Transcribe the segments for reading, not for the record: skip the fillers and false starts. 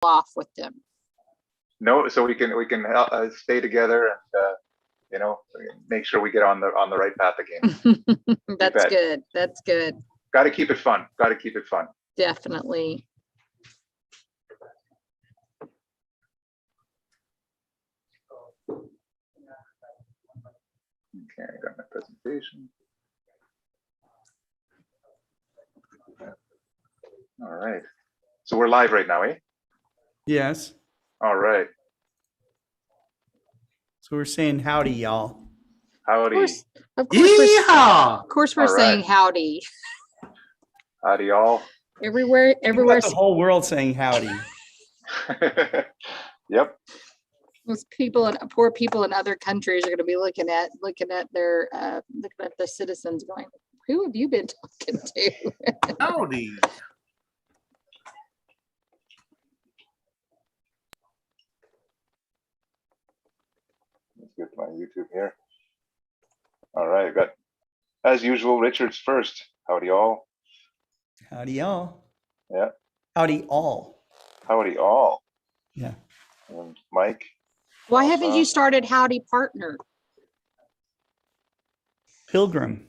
off with them. No, so we can stay together and make sure we get on the right path again. That's good. That's good. Got to keep it fun. Definitely. Okay, I got my presentation. All right. So we're live right now, eh? Yes. All right. So we're saying howdy, y'all. Howdy. Of course, we're All saying right. howdy. Howdy, y'all. Everywhere. The whole world saying howdy. Yep. Those people and poor people in other countries are going to be looking at the citizens, going, "Who have you been talking to?" Howdy. Let's get my YouTube here. All right, I've got, as usual, Richard's first. Howdy, all. Howdy, y'all. Yeah. Howdy, all. Howdy, all. Yeah. And Mike. Why haven't you started howdy, partner? Pilgrim.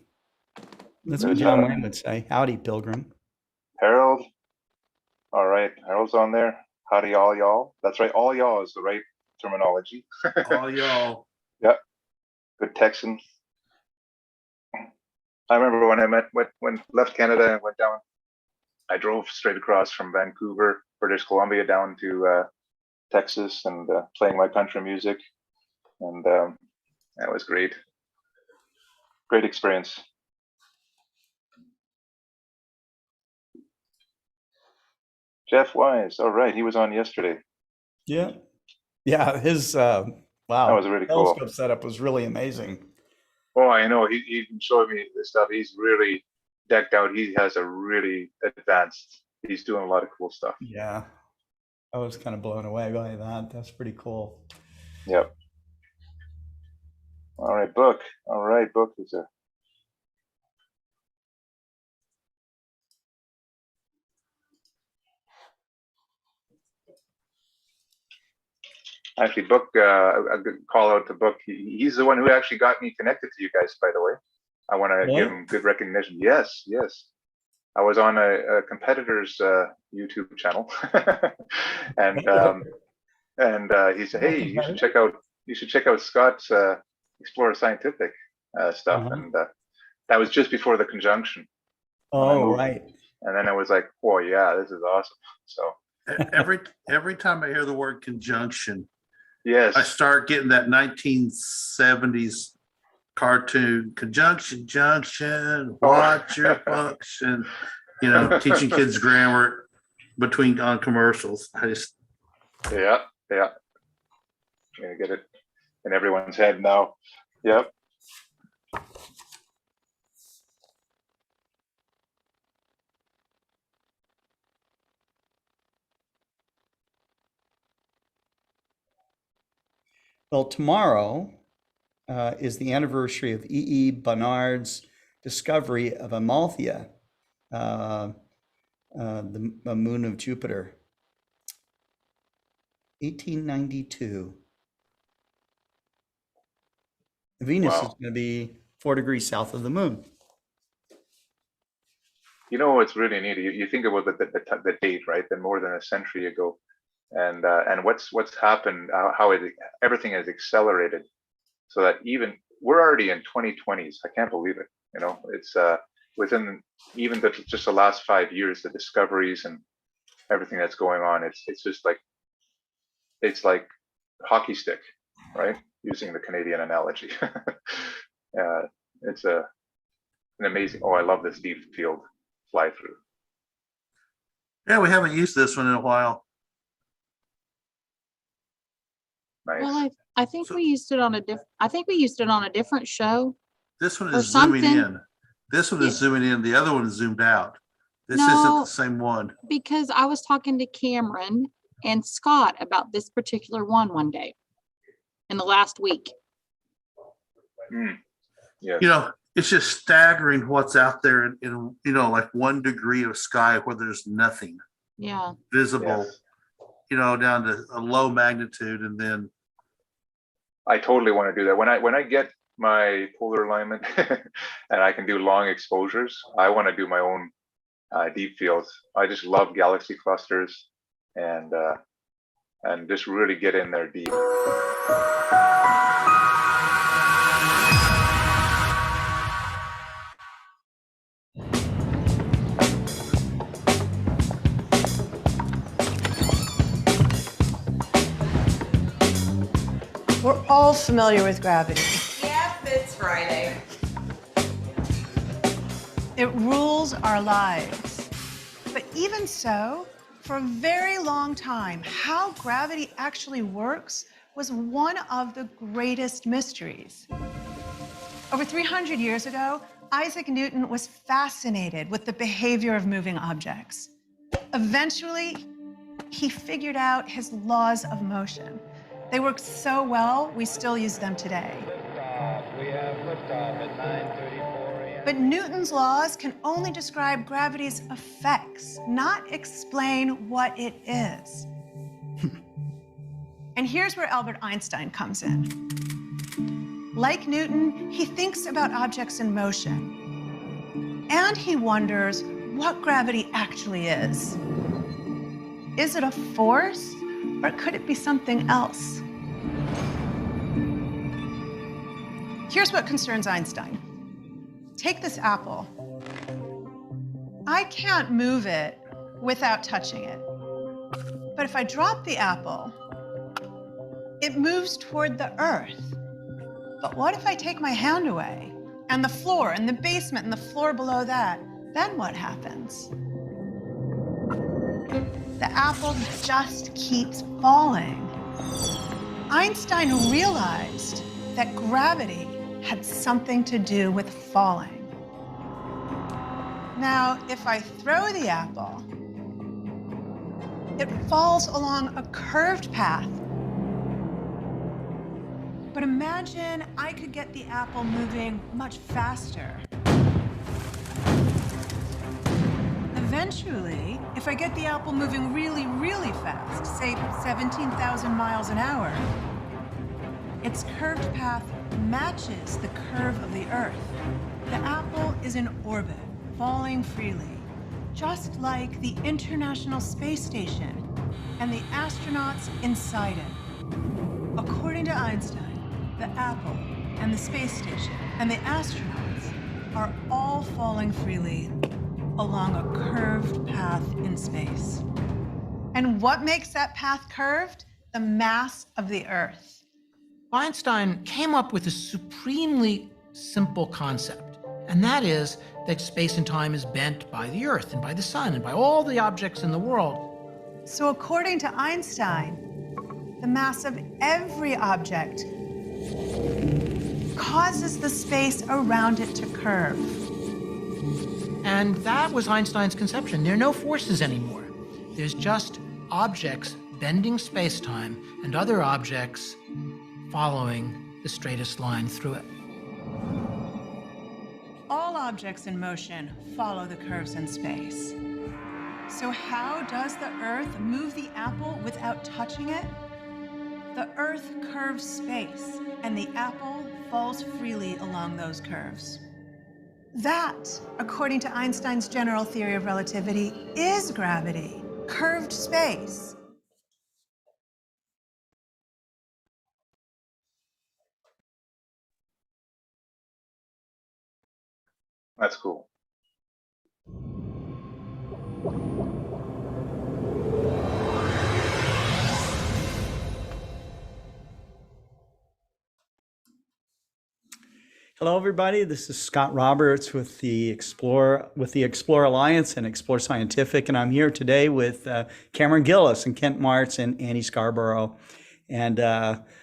That's what John Wayne would say. Howdy, Pilgrim. Harold. All right, Harold's on there. Howdy, all y'all. That's right, all y'all is the right terminology. All y'all. Yeah. Good Texan. I remember when left Canada and went down. I drove straight across from Vancouver, British Columbia, down to Texas and playing my country music, and that was great. Great experience. Jeff Wise, all right, he was on yesterday. Yeah. Yeah, his wow. That was really cool. Telescope setup was really amazing. Oh, I know. He showed me this stuff. He's really decked out. He has a really advanced. He's doing a lot of cool stuff. Yeah. I was kind of blown away by that. That's pretty cool. Yep. All right, Book. All right, Book is there. Actually, Book, a good call out to Book. He's the one who actually got me connected to you guys, by the way. I want to give him good recognition. Yes, yes. I was on a competitor's YouTube channel, and he said, "Hey, you should check out Scott's Explorer Scientific stuff." And that was just before the conjunction. Oh, right. And then I was like, "Oh yeah, this is awesome." So every time I hear the word conjunction, yes, I start getting that 1970s cartoon conjunction junction. Watch your function. Teaching kids grammar on commercials. I just yeah. Gonna get it in everyone's head now. Yep. Well, tomorrow is the anniversary of E.E. Barnard's discovery of Amalthea, the moon of Jupiter. 1892. Venus is going to be 4 degrees south of the moon. You know what's really neat? You think about the date, right? Then more than a century ago, and what's happened, how everything has accelerated, so that even we're already in 2020s. I can't believe it. It's within even just the last 5 years, the discoveries and everything that's going on. It's just like hockey stick, right? Using the Canadian analogy. It's an amazing. Oh, I love this deep field fly through. Yeah, we haven't used this one in a while. Nice. Well, I think we used it on a different show. This one Or is zooming something. in. This one is zooming in. The other one is zoomed out. This No. isn't the same one. Because I was talking to Cameron and Scott about this particular one day in the last week. Yeah. It's just staggering what's out there in like 1 degree of sky where there's nothing Yeah. visible. Yes. down to a low magnitude, and then I totally want to do that. When I get my polar alignment and I can do long exposures, I want to do my own deep fields. I just love galaxy clusters and just really get in there deep. We're all familiar with gravity. Yep, it's Friday. It rules our lives. But even so, for a very long time, how gravity actually works was one of the greatest mysteries. Over 300 years ago, Isaac Newton was fascinated with the behavior of moving objects. Eventually, he figured out his laws of motion. They worked so well, we still use them today. We have liftoff at 9:34 a.m. But Newton's laws can only describe gravity's effects, not explain what it is. And here's where Albert Einstein comes in. Like Newton, he thinks about objects in motion. And he wonders what gravity actually is. Is it a force, or could it be something else? Here's what concerns Einstein. Take this apple. I can't move it without touching it. But if I drop the apple, it moves toward the earth. But what if I take my hand away, and the floor, and the basement, and the floor below that? Then what happens? The apple just keeps falling. Einstein realized that gravity had something to do with falling. Now, if I throw the apple, it falls along a curved path. But imagine I could get the apple moving much faster. Eventually, if I get the apple moving really, really fast, say 17,000 miles an hour, its curved path matches the curve of the Earth. The apple is in orbit, falling freely, just like the International Space Station and the astronauts inside it. According to Einstein, the apple and the space station and the astronauts are all falling freely along a curved path in space. And what makes that path curved? The mass of the Earth. Einstein came up with a supremely simple concept, and that is that space and time is bent by the Earth and by the sun and by all the objects in the world. So according to Einstein, the mass of every object causes the space around it to curve. And that was Einstein's conception. There are no forces anymore. There's just objects bending space-time and other objects following the straightest line through it. All objects in motion follow the curves in space. So how does the Earth move the apple without touching it? The Earth curves space, and the apple falls freely along those curves. That, according to Einstein's general theory of relativity, is gravity, curved space. That's cool. Hello, everybody. This is Scott Roberts with the Explore Alliance and Explore Scientific, and I'm here today with Cameron Gillis and Kent Marts and Annie Scarborough. And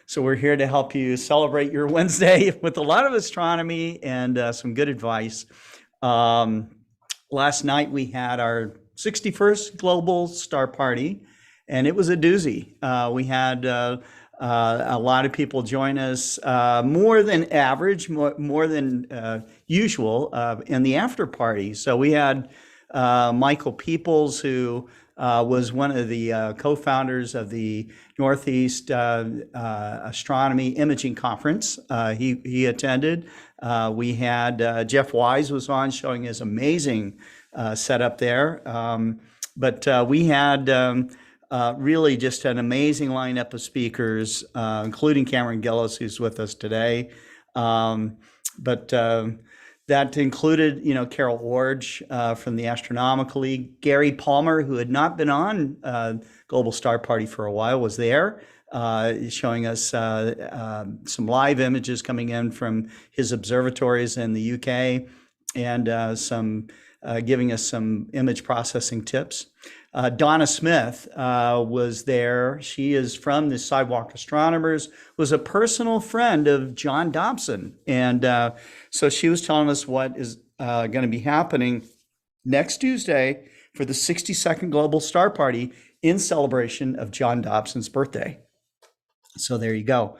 so we're here to help you celebrate your Wednesday with a lot of astronomy and some good advice. Last night we had our 61st Global Star Party, and it was a doozy. We had a lot of people join us, more than average, more than usual in the after party. So we had Michael Peoples, who was one of the co-founders of the Northeast Astronomy Imaging Conference. He attended. We had Jeff Wise was on showing his amazing setup there. But we had really just an amazing lineup of speakers, including Cameron Gillis, who's with us today. That included, Carol Orge from the Astronomical League. Gary Palmer, who had not been on Global Star Party for a while, was there, showing us some live images coming in from his observatories in the UK, and giving us some image processing tips. Donna Smith was there. She is from the Sidewalk Astronomers, was a personal friend of John Dobson. And so she was telling us what is going to be happening next Tuesday for the 62nd Global Star Party in celebration of John Dobson's birthday. So there you go.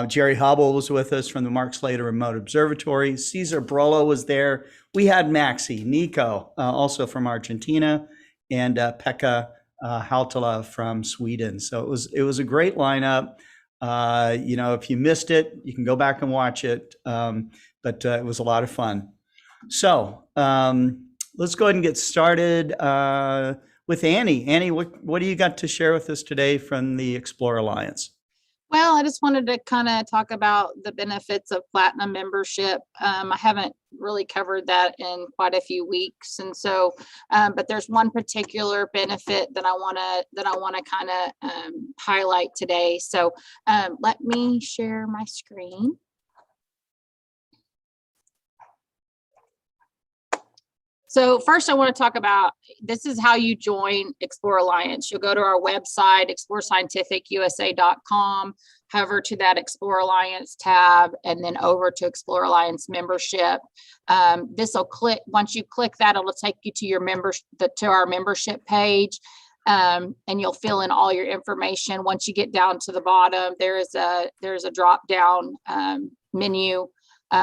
Jerry Hubble was with us from the Mark Slater Remote Observatory. Cesar Brolo was there. We had Maxi, Nico, also from Argentina, and Pekka Hautala from Sweden. So it was a great lineup. If you missed it, you can go back and watch it. But it was a lot of fun. So let's go ahead and get started with Annie. Annie, what do you got to share with us today from the Explore Alliance? Well, I just wanted to kind of talk about the benefits of platinum membership. I haven't really covered that in quite a few weeks, and so, but there's one particular benefit that I want to kind of highlight today. So, let me share my screen. So first I want to talk about, this is how you join Explore Alliance. You'll go to our website, explorescientificusa.com, hover to that Explore Alliance tab, and then over to Explore Alliance membership. This will click, once you click that, it'll take you to your to our membership page. And you'll fill in all your information. Once you get down to the bottom, there's a drop down menu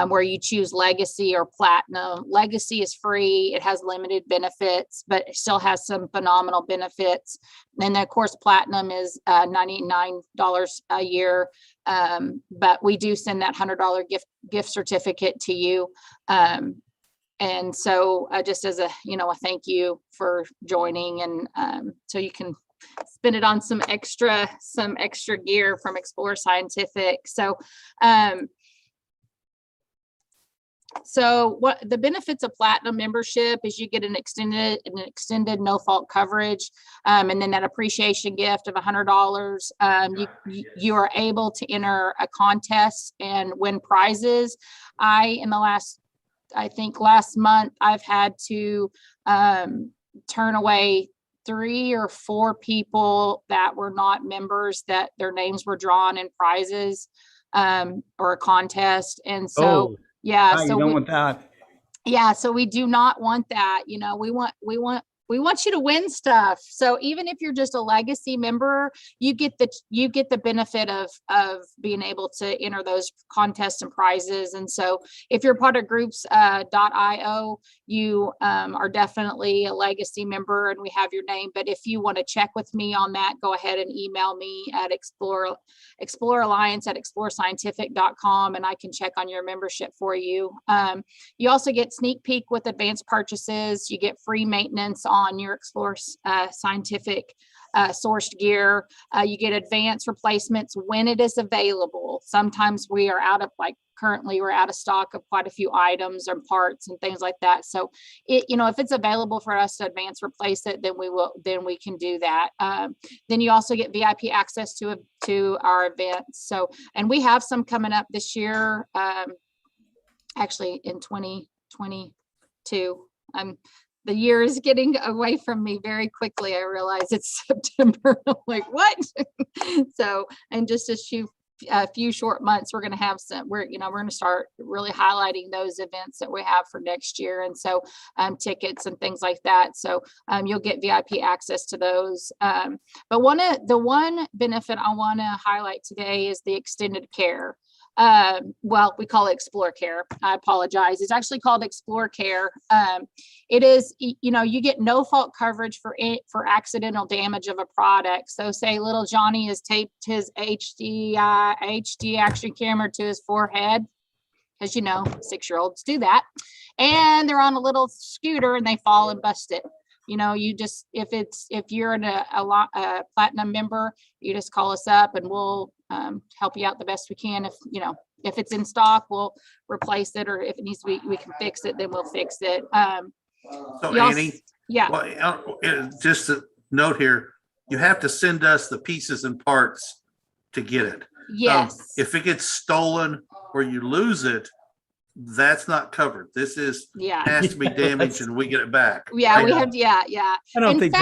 where you choose Legacy or Platinum. Legacy is free. It has limited benefits, but it still has some phenomenal benefits. And then, of course, Platinum is $99 a year, but we do send that $100 gift certificate to you. And so just as a thank you for joining, and so you can spend it on some extra gear from Explore Scientific. So what the benefits of platinum membership is, you get an extended no fault coverage, and then that appreciation gift of $100. You are able to enter a contest and win prizes. Last month, I've had to turn away 3 or 4 people that were not members, that their names were drawn in prizes or a contest. And so, yeah, so you don't want that. Yeah, so we do not want that. We want you to win stuff. So even if you're just a legacy member, you get the benefit of being able to enter those contests and prizes. And so if you're part of groups.io, you are definitely a legacy member, and we have your name. But if you want to check with me on that, go ahead and email me at explorealliance@explorescientific.com, and I can check on your membership for you. You also get sneak peek with advanced purchases. You get free maintenance on your Explore Scientific sourced gear. You get advanced replacements when it is available. Sometimes we are currently we're out of stock of quite a few items or parts and things like that. So if it's available for us to advance replace it, then we can do that. Then you also get VIP access to our events. So, and we have some coming up this year, actually in 2022. The year is getting away from me very quickly. I realize it's September. I'm like, what? So, in just a few short months, we're going to have we're going to start really highlighting those events that we have for next year. And so tickets and things like that. So you'll get VIP access to those. But one benefit I want to highlight today is the extended care. Well, we call it Explore Care. I apologize. It's actually called Explore Care. It is, you get no fault coverage for accidental damage of a product. So say little Johnny has taped his HD action camera to his forehead, because 6-year-olds do that, and they're on a little scooter and they fall and bust it. You just, if you're a platinum member, you just call us up and we'll help you out the best we can. If it's in stock, we'll replace it, or if it needs to be, we can fix it, then we'll fix it. So Annie, yeah. well, just a note here, you have to send us the pieces and parts to get it. Yes. If it gets stolen or you lose it, that's not covered. This is has to be damaged and we get it back. Yeah, right? we have. Yeah. I don't think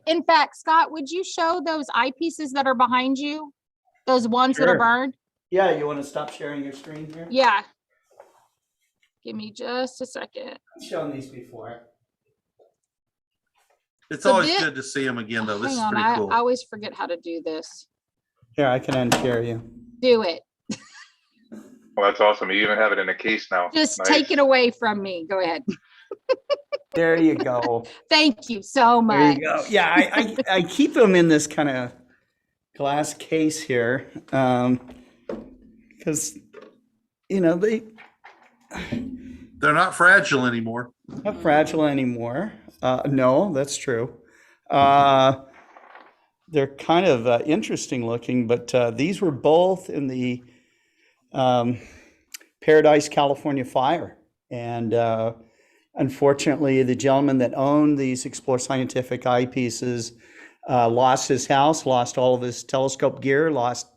In fact, Scott, would you show those eyepieces that are behind you? Those ones that are Sure. burned? Yeah, you want to stop sharing your screen here? Yeah. Give me just a second. I've shown these before. It's So always good to see them again, though. This Hang is on, pretty cool. I always forget how to do this. Here, I can unshare you. Do it. Well, that's awesome. You even have it in a case now. Just Nice. take it away from me. Go ahead. There you go. Thank you so much. There you go. Yeah, I keep them in this kind of glass case here because they're They're not fragile anymore. not fragile anymore. No, that's true. They're kind of interesting looking, but these were both in the Paradise, California fire, and unfortunately, the gentleman that owned these Explore Scientific eyepieces lost his house, lost all of his telescope gear, lost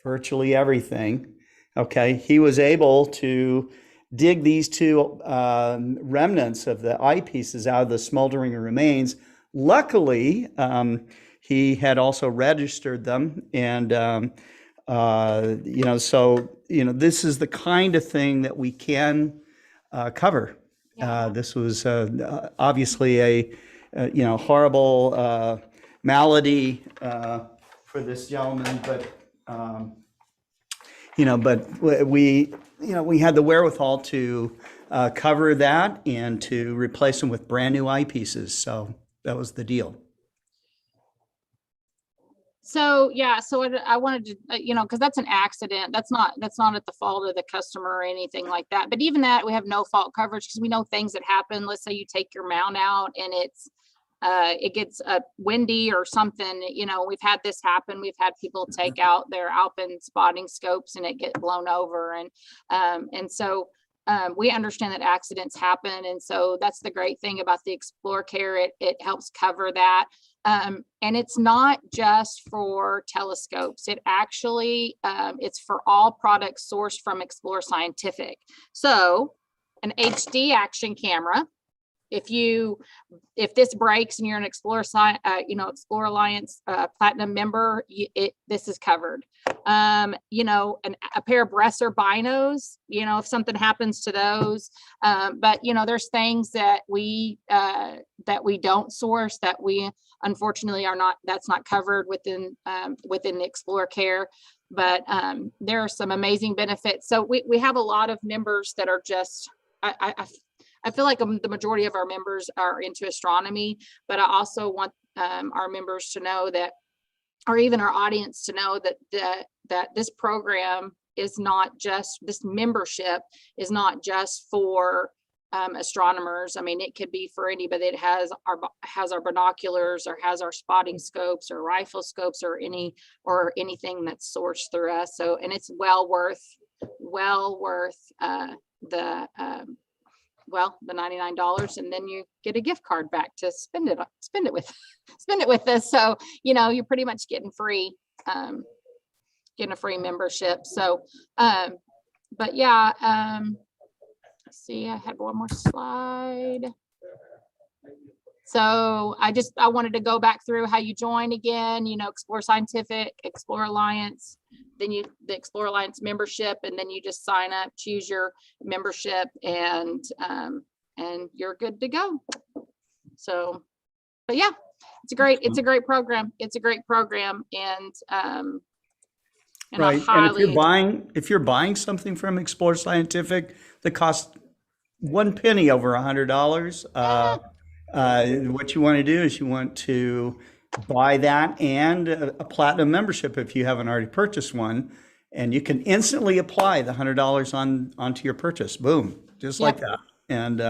virtually everything. Okay, he was able to dig these two remnants of the eyepieces out of the smoldering remains. Luckily, he had also registered them, and this is the kind of thing that we can cover. This was obviously a horrible malady for this gentleman, but we had the wherewithal to cover that and to replace them with brand new eyepieces. So that was the deal. So I wanted to, because that's an accident. That's not at the fault of the customer or anything like that. But even that, we have no fault coverage because we know things that happen. Let's say you take your mount out and it gets windy or something. We've had this happen. We've had people take out their Alpine spotting scopes and it get blown over, and so we understand that accidents happen, and so that's the great thing about the Explore Care. It helps cover that. And it's not just for telescopes. It actually, it's for all products sourced from Explore Scientific. So an HD action camera, if this breaks and you're an Explore Alliance Platinum member, this is covered. A pair of Bresser binos, if something happens to those, but there's things that we don't source that we unfortunately that's not covered within the Explore Care. But there are some amazing benefits. So we have a lot of members that are just, I feel like the majority of our members are into astronomy, but I also want our members to know that, or even our audience to know that this program is not just, this membership is not just for astronomers. I mean, it could be for anybody that has our binoculars or has our spotting scopes or rifle scopes or anything that's sourced through us. So, and it's well worth the $99, and then you get a gift card back to spend it with us. So you're pretty much getting a free membership. So but yeah, let's see, I had one more slide. So I wanted to go back through how you join again. Explore Scientific, Explore Alliance, then the Explore Alliance membership, and then you just sign up, choose your membership, and you're good to go. So, but yeah, it's a great program. It's a great program, and And I Right. And highly, if you're buying something from Explore Scientific that costs one penny over $100, what you want to do is you want to buy that and a platinum membership if you haven't already purchased one, and you can instantly apply the $100 onto your purchase. Boom, just like that. And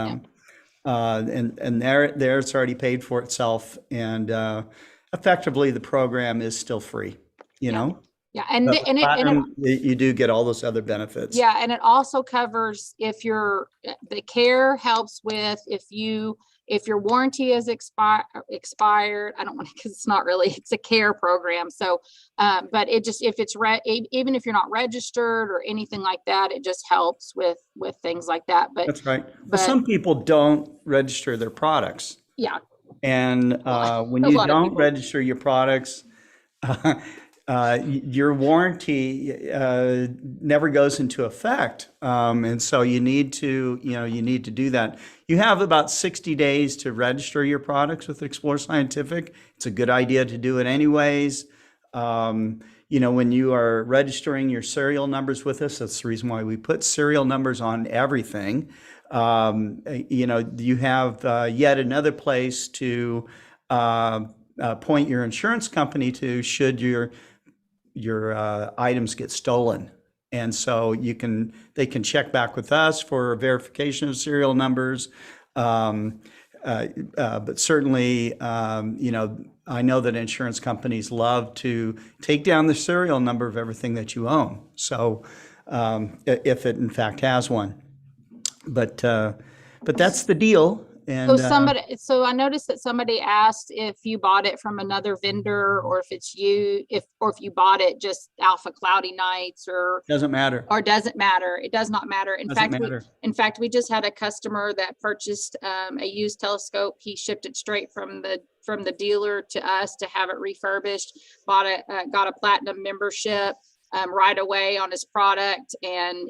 and there it's already paid for itself, and effectively the program is still free. You know. yeah, and But with and it platinum, you do get all those other benefits. yeah, and it also covers if the care helps with if your warranty is expired. I don't want to, because it's not really, it's a care program. So, but it just, if it's even if you're not registered or anything like that, it just helps with things like that. But That's right. But some people don't register their products. Yeah. And when you don't register your products, your warranty never goes into effect, and so you need to do that. You have about 60 days to register your products with Explore Scientific. It's a good idea to do it anyways. When you are registering your serial numbers with us, that's the reason why we put serial numbers on everything. You have yet another place to point your insurance company to should your items get stolen. And so they can check back with us for verification of serial numbers. But certainly, I know that insurance companies love to take down the serial number of everything that you own. So if it in fact has one, but that's the deal. And so I noticed that somebody asked if you bought it from another vendor, or if it's you, if you bought it just Alpha Cloudy Nights, or doesn't matter. Or doesn't matter. It does not matter. In Doesn't fact, we just had a customer that purchased a used telescope. He shipped it straight from the dealer to us to have it refurbished. Got a platinum membership right away on his product, and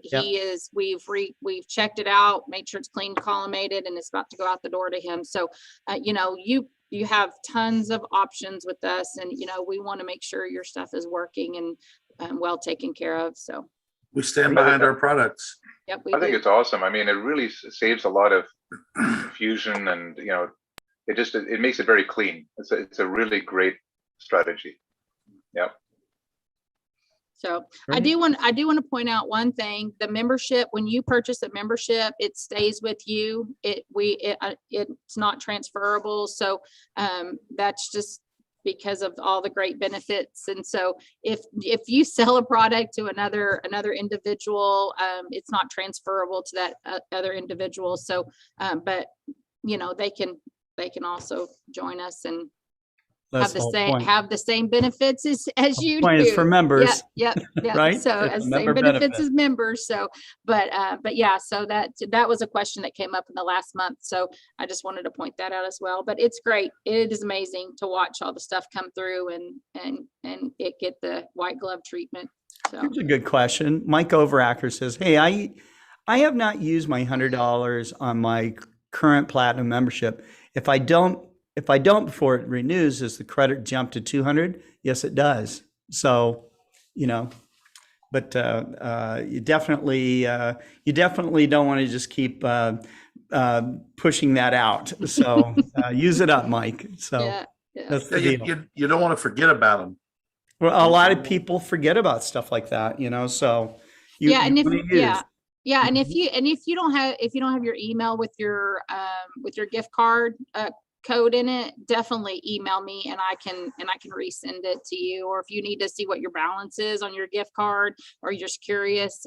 we've checked it out, made sure it's clean, collimated, and it's about to go out the door to him. So you have tons of options with us, and we want to make sure your stuff is working and well taken care of. So we stand behind our products. Yep, I think it's awesome. I mean, it really saves a lot of confusion, and it makes it very clean. It's a really great strategy. Yep. So I do want to point out one thing. The membership, when you purchase a membership, it stays with you. It's not transferable. So that's just because of all the great benefits. And so if you sell a product to another individual, it's not transferable to that other individual. So but they can also join us and have the same benefits as you do. Is for members. Yep. Right. So as same benefits as members. So, but yeah, so that was a question that came up in the last month. So I just wanted to point that out as well. But it's great. It is amazing to watch all the stuff come through and it get the white glove treatment. So here's a good question. Mike Overacker says, "Hey, I have not used my $100 on my current platinum membership. If I don't before it renews, does the credit jump to 200? Yes, it does. So, but you definitely don't want to just keep pushing that out. So use it up, Mike. So that's the deal. You don't want to forget about them. Well, a lot of people forget about stuff like that, So and if you don't have your email with your gift card code in it, definitely email me and I can resend it to you. Or if you need to see what your balance is on your gift card, or you're just curious,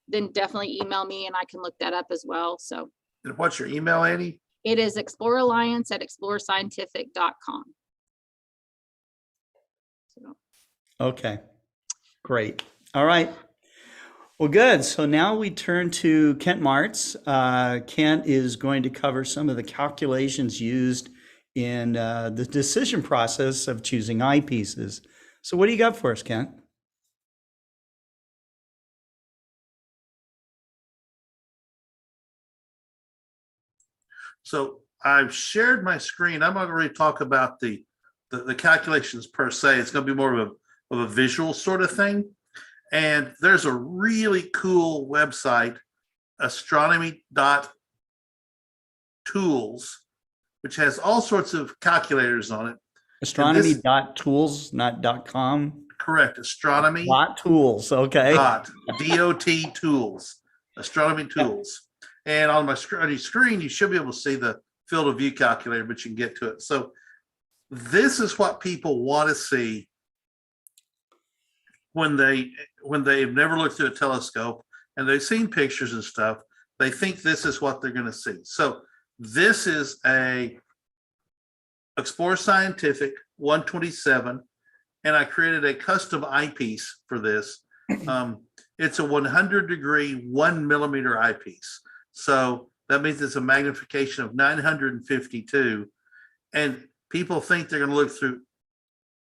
then definitely email me and I can look that up as well. So and what's your email, Annie? It is explorealliance@explorescientific.com. So. Okay, great. All right. Well, good. So now we turn to Kent Marts. Kent is going to cover some of the calculations used in the decision process of choosing eyepieces. So what do you got for us, Kent? So I've shared my screen. I'm not going to talk about the calculations per se. It's going to be more of a visual sort of thing. And there's a really cool website, astronomy.tools, which has all sorts of calculators on it. Astronomy.tools, not .com. Correct. Astronomy. .tools. Okay. .dot tools. Astronomy tools. And on your screen, you should be able to see the field of view calculator, but you can get to it. So this is what people want to see when they've never looked through a telescope and they've seen pictures and stuff. They think this is what they're going to see. So this is a Explorer Scientific 127, and I created a custom eyepiece for this. It's a 100-degree, 1 millimeter eyepiece. So that means it's a magnification of 952. And people think they're going to look through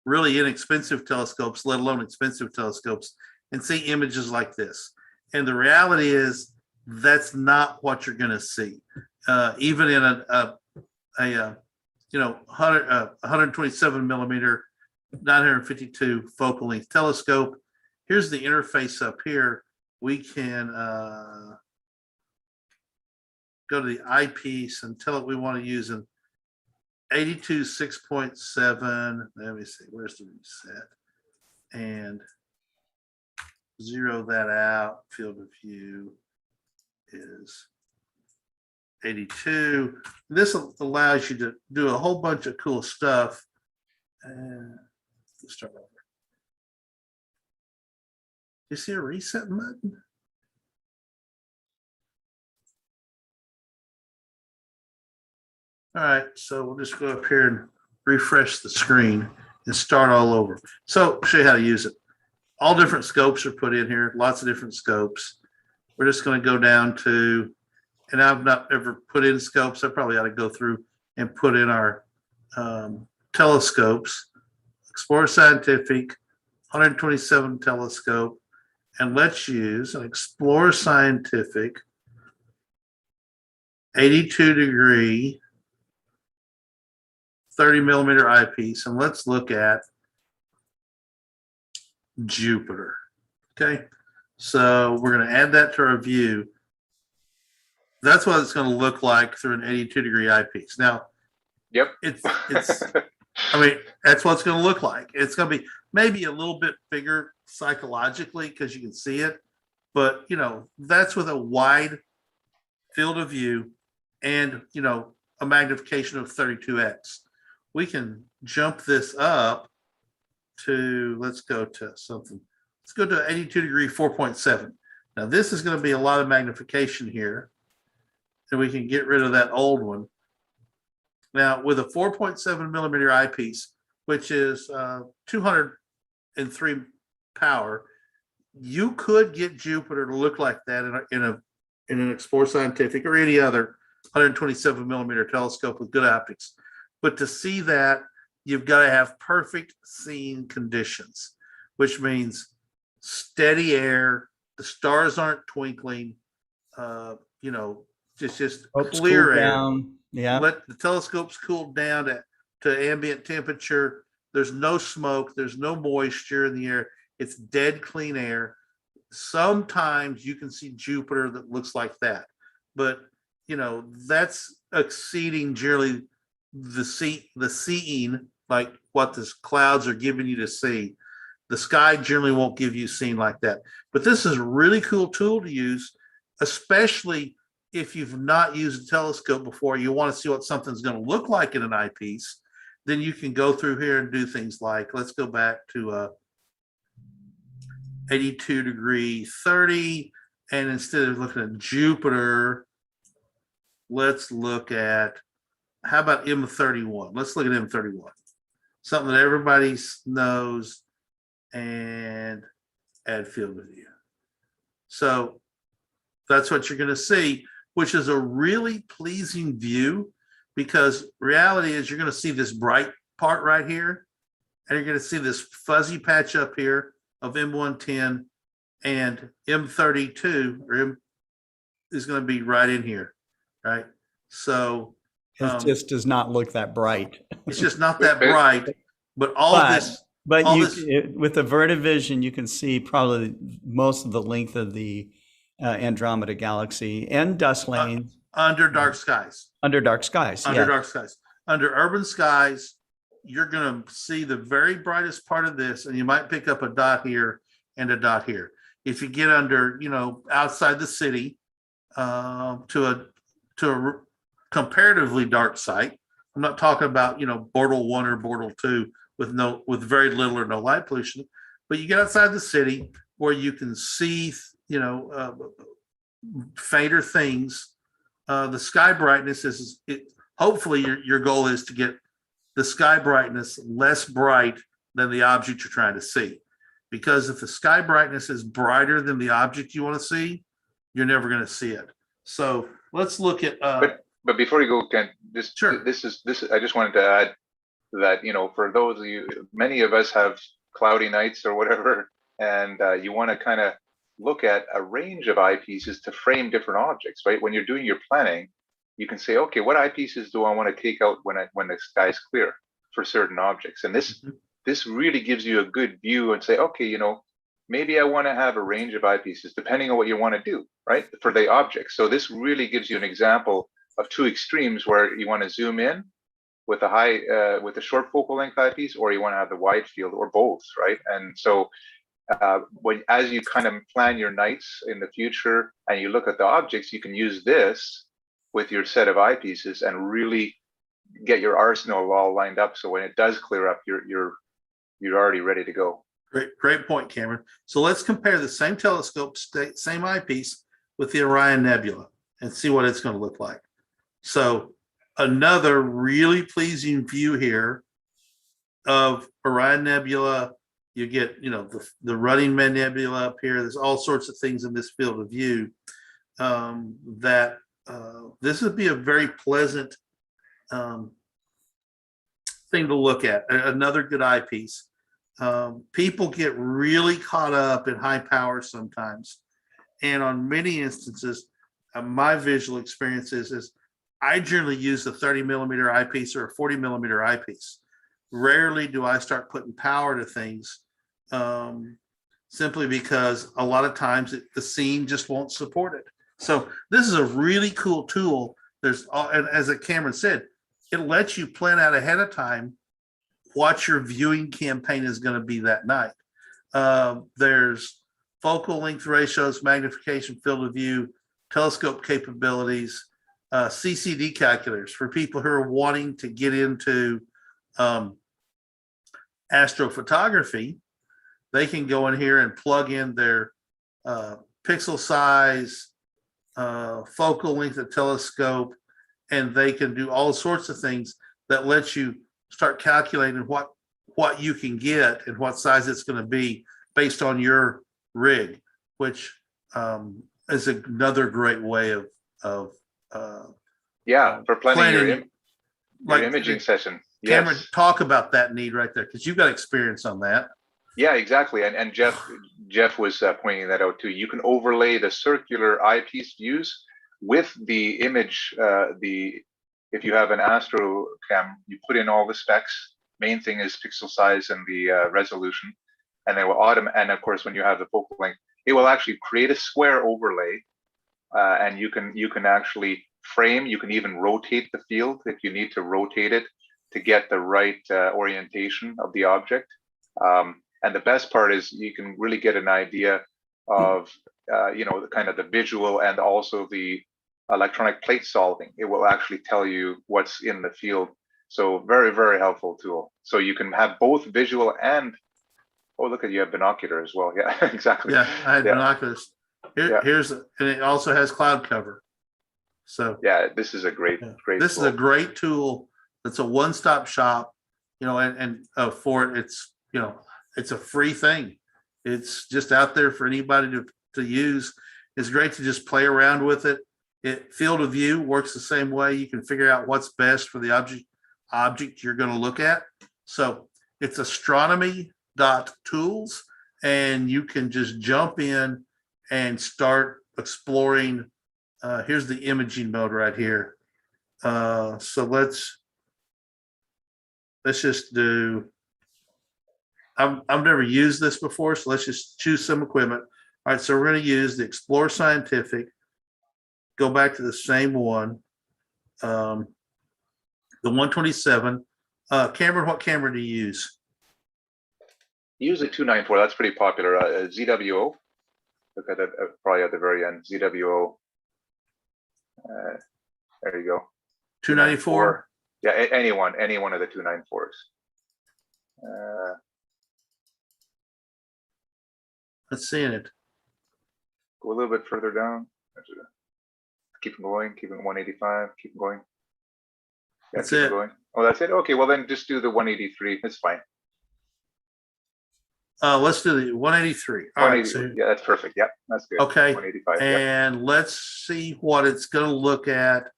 really inexpensive telescopes, let alone expensive telescopes, and see images like this. And the reality is that's not what you're going to see. Even in a 127 millimeter, 952 focal length telescope. Here's the interface up here. We can go to the eyepiece and tell it we want to use an 82 6.7. Let me see, where's the reset? And zero that out. Field of view is 82. This allows you to do a whole bunch of cool stuff. Let's start over. You see a reset button? All right, so we'll just go up here and refresh the screen and start all over. So I'll show you how to use it. All different scopes are put in here, lots of different scopes. We're just going to go down to, and I've not ever put in scopes. I probably ought to go through and put in our telescopes. Explorer Scientific 127 telescope, and let's use an Explorer Scientific 82-degree 30 millimeter eyepiece, and let's look at Jupiter. Okay, so we're going to add that to our view. That's what it's going to look like through an 82-degree eyepiece. Now, yep, it's I mean, that's what it's going to look like. It's going to be maybe a little bit bigger psychologically because you can see it, but you know, that's with a wide field of view and, you know, a magnification of 32x. We can jump this up to, let's go to something. Let's go to 82-degree 4.7. Now this is going to be a lot of magnification here, and we can get rid of that old one. Now with a 4.7 millimeter eyepiece, which is 203 power, you could get Jupiter to look like that in an Explorer Scientific or any other 127 millimeter telescope with good optics. But to see that, you've got to have perfect seeing conditions, which means steady air, the stars aren't twinkling, you know, just clear air. Down. Yeah. Let the telescopes cool down to ambient temperature. There's no smoke, there's no moisture in the air. It's dead clean air. Sometimes you can see Jupiter that looks like that, but you know, that's exceeding generally the seeing, like what the clouds are giving you to see. The sky generally won't give you seeing like that. But this is a really cool tool to use, especially if you've not used a telescope before. You want to see what something's going to look like in an eyepiece. Then you can go through here and do things like, let's go back to 82-degree 30, and instead of looking at Jupiter, let's look at, how about M31? Let's look at M31, something that everybody knows, and add field of view. So that's what you're going to see, which is a really pleasing view, because reality is you're going to see this bright part right here, and you're going to see this fuzzy patch up here of M110, and M32 or M is going to be right in here, right? So it just does not look that bright. It's just not that bright, but all of this But all you, this with the Vertivision, you can see probably most of the length of the Andromeda galaxy and dust lanes under dark skies. under dark skies. Under Yeah. dark skies. Under urban skies, you're going to see the very brightest part of this, and you might pick up a dot here and a dot here. If you get under, outside the city to a comparatively dark site, I'm not talking about Bortle 1 or Bortle 2 with very little or no light pollution, but you get outside the city where you can see fainter things. The sky brightness is hopefully your goal is to get the sky brightness less bright than the object you're trying to see, because if the sky brightness is brighter than the object you want to see, you're never going to see it. So let's look at but before you go, Ken, Sure. this I just wanted to add that for those of you, many of us have cloudy nights or whatever, and you want to kind of look at a range of eyepieces to frame different objects, right? When you're doing your planning, you can say, okay, what eyepieces do I want to take out when the sky's clear for certain objects? And this really gives you a good view and say, okay, maybe I want to have a range of eyepieces depending on what you want to do, right? For the object. So this really gives you an example of two extremes where you want to zoom in with a short focal length eyepiece, or you want to have the wide field, or both, right? And so as you kind of plan your nights in the future and you look at the objects, you can use this with your set of eyepieces and really get your arsenal all lined up. So when it does clear up, you're already ready to go. Great point, Cameron. So let's compare the same telescope, same eyepiece with the Orion Nebula and see what it's going to look like. So another really pleasing view here of Orion Nebula. You get, the Running Man Nebula up here. There's all sorts of things in this field of view that this would be a very pleasant thing to look at. Another good eyepiece. People get really caught up in high power sometimes. And on many instances, my visual experiences is I generally use a 30 millimeter eyepiece or a 40 millimeter eyepiece. Rarely do I start putting power to things, simply because a lot of times the scene just won't support it. So this is a really cool tool. And as Cameron said, it lets you plan out ahead of time what your viewing campaign is going to be that night. There's focal length ratios, magnification, field of view, telescope capabilities, CCD calculators for people who are wanting to get into astrophotography. They can go in here and plug in their pixel size, focal length of telescope, and they can do all sorts of things that let you start calculating what you can get and what size it's going to be based on your rig, which is another great way of for planning your like imaging session. Cameron, Yes. talk about that need right there, because you've got experience on that. Yeah, exactly. And Jeff was pointing that out too. You can overlay the circular eyepiece views with the image. If you have an astro cam, you put in all the specs. Main thing is pixel size and the resolution, and they will and of course, when you have the focal length, it will actually create a square overlay, and you can actually frame. You can even rotate the field if you need to rotate it to get the right orientation of the object. And the best part is you can really get an idea of the kind of the visual and also the electronic plate solving. It will actually tell you what's in the field. So very, very helpful tool. So you can have both visual and, oh, look at, you have binocular as well. Yeah, exactly. Yeah, I had binoculars. Here's, and it also has cloud cover. So yeah, this is a great. This tool. Is a great tool. It's a one-stop shop, and for it, it's, it's a free thing. It's just out there for anybody to use. It's great to just play around with it. Field of view works the same way. You can figure out what's best for the object you're going to look at. So it's astronomy.tools, and you can just jump in and start exploring. Here's the imaging mode right here. So let's just do I've never used this before, so let's just choose some equipment. All right, so we're going to use the Explore Scientific. Go back to the same one, the 127. Cameron, what camera do you use? Use the 294. That's pretty popular. ZWO. Look at that, probably at the very end. ZWO. There you go. 294. Yeah, any one of the 294s. Let's see it. Go a little bit further down. Keep going. Keep it 185. Keep going. Yeah, That's keep it. Going. Oh, that's it. Okay, well then just do the 183. It's fine. Let's do the 183. All right. So, yeah, that's perfect. Yeah, that's good. okay. 185. And let's see what it's going to look at.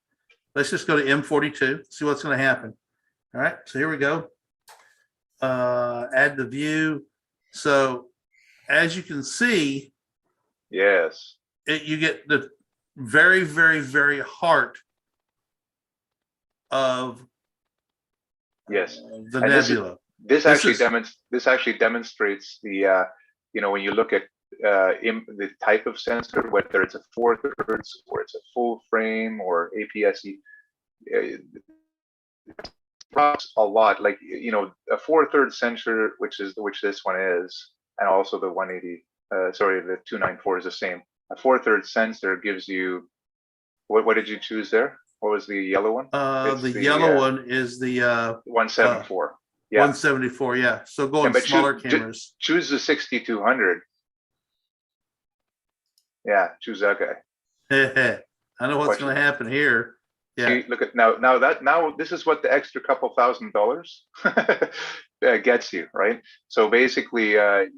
Let's just go to M42, see what's going to happen. All right. So here we go. Add the view. So as you can see, yes, you get the very, very, very heart of yes the and nebula. This actually demonstrates the when you look at the type of sensor, whether it's a 4/3 or it's a full frame or APS-C, props a lot. Like a 4/3 sensor, which this one is, and also the 180. The 294 is the same. A 4/3 sensor gives you what did you choose there? What was the yellow one? The yellow one is the 174. Yeah. 174, yeah. So go on smaller cameras. Choose the 6200. Yeah, choose that guy. I know what's going to happen here. Yeah. See, look at now this is what the extra couple $1,000 gets you, right? So basically, if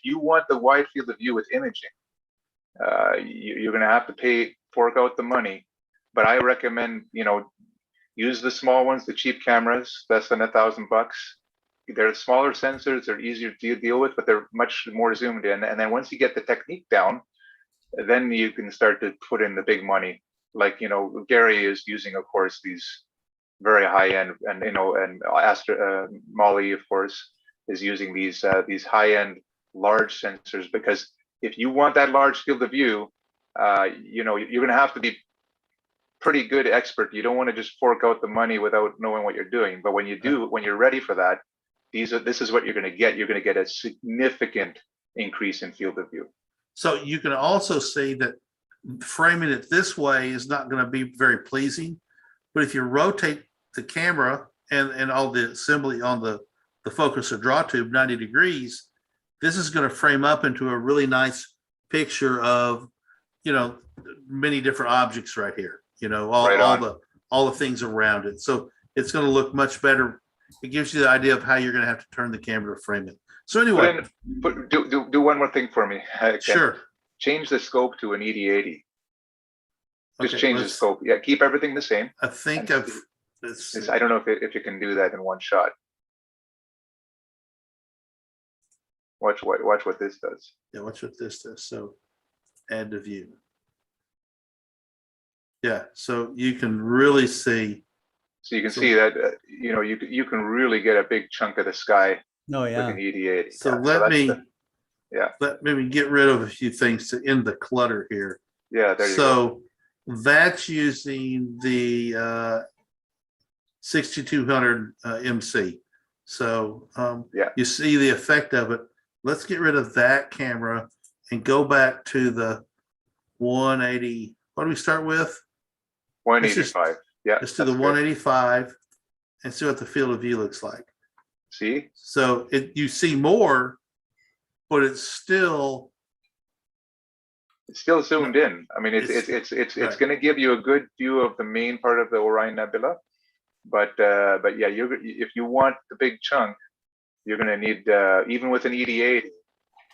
you want the wide field of view with imaging, you're going to have to fork out the money. But I recommend, use the small ones, the cheap cameras, less than $1,000. They're smaller sensors, they're easier to deal with, but they're much more zoomed in. And then once you get the technique down, then you can start to put in the big money. Like, Gary is using, of course, these very high end, and Molly, of course, is using these high end large sensors, because if you want that large field of view, you're going to have to be pretty good expert. You don't want to just fork out the money without knowing what you're doing. But when you do, when you're ready for that, this is what you're going to get. You're going to get a significant increase in field of view. So you can also see that framing it this way is not going to be very pleasing. But if you rotate the camera and all the assembly on the focuser draw tube 90 degrees, this is going to frame up into a really nice picture of, many different objects right here. All the things around it. So it's going to look much better. It gives you the idea of how you're going to have to turn the camera to frame it. So anyway, do one more thing for me. Ken. Sure. Change the scope to an ED80. Just change the scope. Yeah, keep everything the same. I think I don't know if you can do that in one shot. Watch what this does. Yeah, watch what this does. So add to view. Yeah, so you can really see. So you can see that you can really get a big chunk of the sky Oh with yeah. an ED80. So let me get rid of a few things to end the clutter here. Yeah, there you go. So that's using the 6200 MC. So you see the effect of it. Let's get rid of that camera and go back to the 180. What do we start with? 185. Let's do the 185 and see what the field of view looks like. See? So you see more, but it's still zoomed in. I mean, it's going to give you a good view of the main part of the Orion Nebula, but yeah, if you want the big chunk, you're going to need even with an ED80,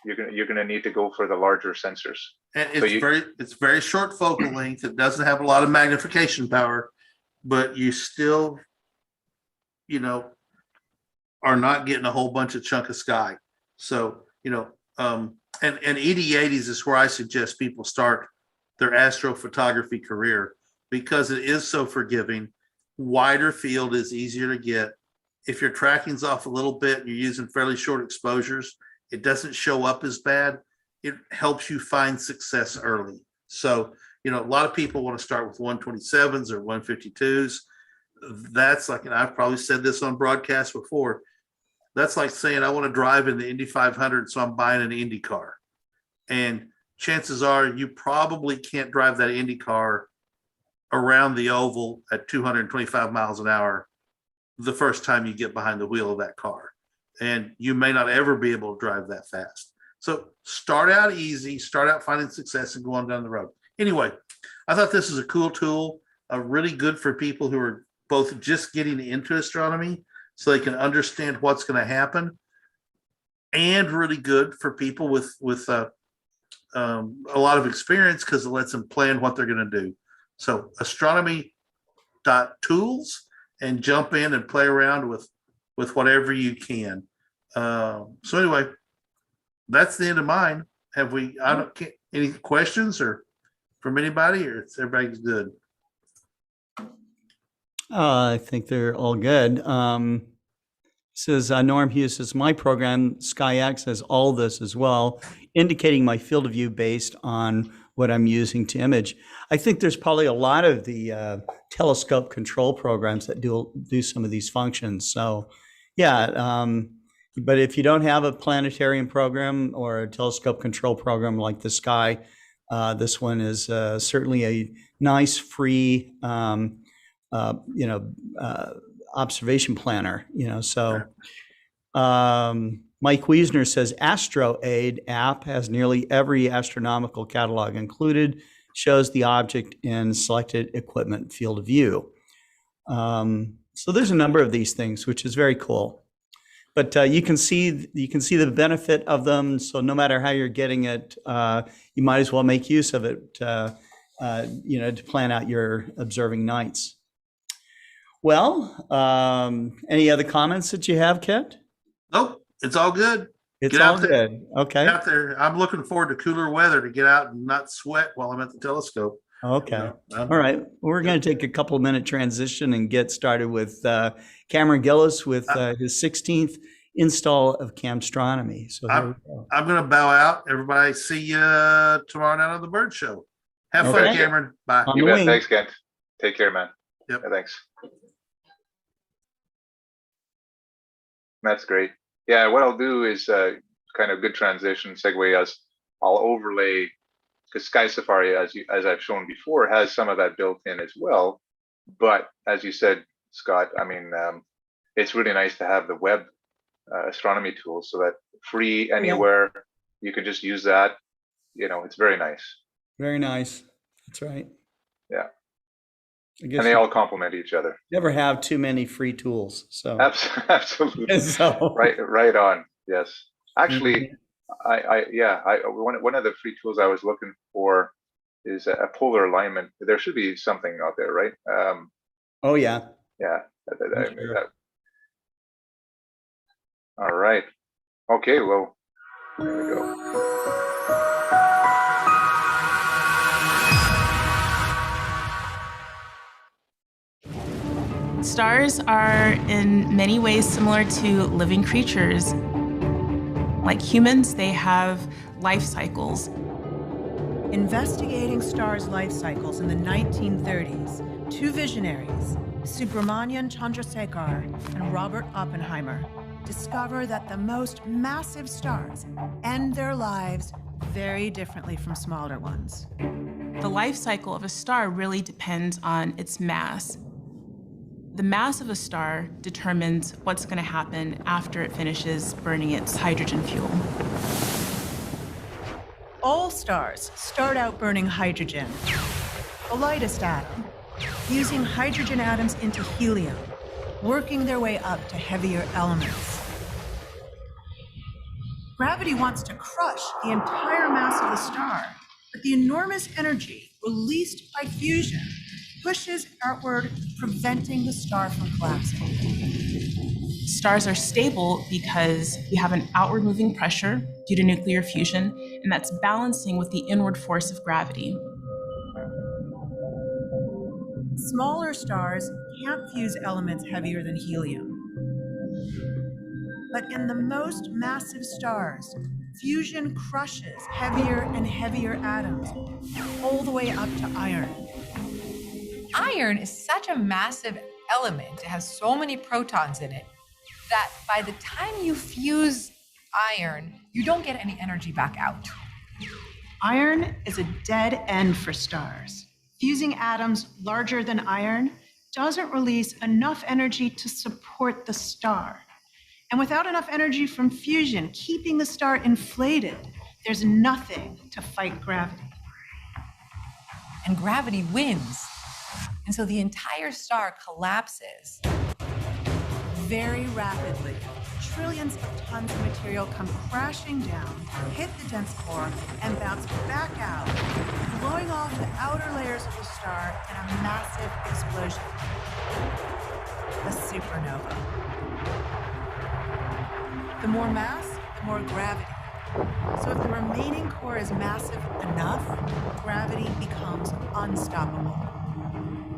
you're going to need to go for the larger sensors. And it's very short focal length. It doesn't have a lot of magnification power, but you still, are not getting a whole bunch of chunk of sky. So, and ED80s is where I suggest people start their astrophotography career, because it is so forgiving. Wider field is easier to get. if your tracking's off a little bit and you're using fairly short exposures, it doesn't show up as bad. It helps you find success early. So, a lot of people want to start with 127s or 152s. That's like, and I've probably said this on broadcast before, that's like saying I want to drive in the Indy 500, so I'm buying an Indy car. And chances are you probably can't drive that Indy car around the oval at 225 miles an hour the first time you get behind the wheel of that car. And you may not ever be able to drive that fast. So start out easy, start out finding success and go on down the road. Anyway, I thought this is a cool tool, really good for people who are both just getting into astronomy so they can understand what's going to happen, and really good for people with a lot of experience because it lets them plan what they're going to do. So astronomy.tools, and jump in and play around with whatever you can. So anyway, that's the end of mine. Any questions or from anybody, or everybody's good? I think they're all good. Says Norm Hughes says, my program SkyX has all this as well, indicating my field of view based on what I'm using to image. I think there's probably a lot of the telescope control programs that do some of these functions. So yeah, but if you don't have a planetarium program or a telescope control program like the Sky, this one is certainly a nice free observation planner, so Mike Wiesner says AstroAid app has nearly every astronomical catalog included, shows the object in selected equipment field of view. So there's a number of these things, which is very cool. But you can see the benefit of them. So no matter how you're getting it, you might as well make use of it, to plan out your observing nights. Well, any other comments that you have, Kent? Nope, it's all good. It's all good. Okay. Get out there. I'm looking forward to cooler weather to get out and not sweat while I'm at the telescope. Okay. All right. We're going to take a couple of minute transition and get started with Cameron Gillis with his 16th install of Camstronomy. So I'm going to bow out. Everybody, see you tomorrow night on the Bird Show. Have fun, Cameron. Bye. You bet. Thanks, Kent. Take care, man. Yep. Yeah, thanks. That's great. Yeah, what I'll do is kind of good transition segue as I'll overlay, because Sky Safari, as I've shown before, has some of that built in as well. But as you said, Scott, I mean, it's really nice to have the web astronomy tools, so that free anywhere, you can just use that. It's very nice. Very nice. That's right. Yeah. And they all complement each other. Never have too many free tools. So absolutely. So. Right on. Yes. Actually, one of the free tools I was looking for is a polar alignment. There should be something out there, right? Oh yeah. Yeah. Sure. All right. Okay. Well, there we go. Stars are in many ways similar to living creatures. Like humans, they have life cycles. Investigating stars' life cycles in the 1930s, two visionaries, Subramanian Chandrasekhar and Robert Oppenheimer, discover that the most massive stars end their lives very differently from smaller ones. The life cycle of a star really depends on its mass. The mass of a star determines what's going to happen after it finishes burning its hydrogen fuel. All stars start out burning hydrogen, the lightest atom, fusing hydrogen atoms into helium, working their way up to heavier elements. Gravity wants to crush the entire mass of the star, but the enormous energy released by fusion pushes outward, preventing the star from collapsing. Stars are stable because we have an outward moving pressure due to nuclear fusion, and that's balancing with the inward force of gravity. Smaller stars can't fuse elements heavier than helium. But in the most massive stars, fusion crushes heavier and heavier atoms, all the way up to iron. Iron is such a massive element, it has so many protons in it, that by the time you fuse iron, you don't get any energy back out. Iron is a dead end for stars. Fusing atoms larger than iron doesn't release enough energy to support the star. And without enough energy from fusion keeping the star inflated, there's nothing to fight gravity. And gravity wins. And so the entire star collapses. Very rapidly, trillions of tons of material come crashing down, hit the dense core, and bounce back out, blowing off the outer layers of the star in a massive explosion. A supernova. The more mass, the more gravity. So if the remaining core is massive enough, gravity becomes unstoppable.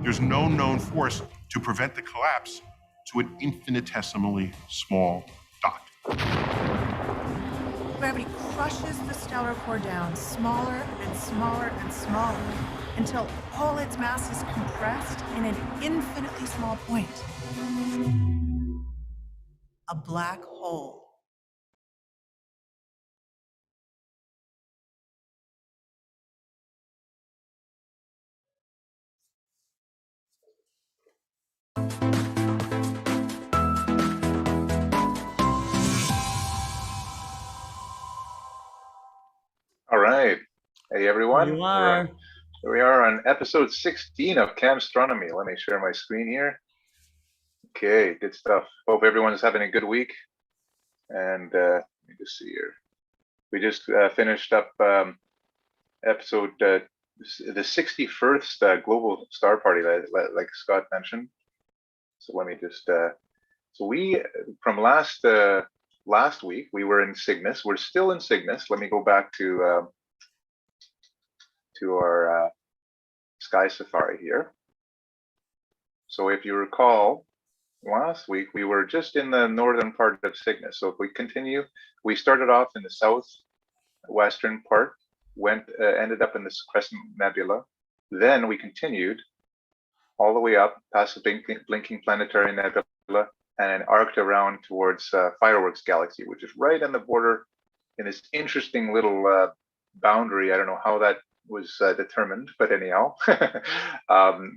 There's no known force to prevent the collapse to an infinitesimally small dot. Gravity crushes the stellar core down smaller and smaller and smaller until all its mass is compressed in an infinitely small point. A black hole. All right. Hey, everyone. You are. Here we are on episode 16 of Camstronomy. Let me share my screen here. Okay, good stuff. Hope everyone's having a good week. And let me just see here. We just finished up episode, the 61st Global Star Party, like Scott mentioned. So let me just, so we, from last week, we were in Cygnus. We're still in Cygnus. Let me go back to our Sky Safari here. So if you recall, last week we were just in the northern part of Cygnus. So if we continue, we started off in the southwestern part, ended up in this Crescent Nebula. Then we continued all the way up past the blinking planetary nebula and arced around towards Fireworks Galaxy, which is right on the border in this interesting little boundary. I don't know how that was determined, but anyhow,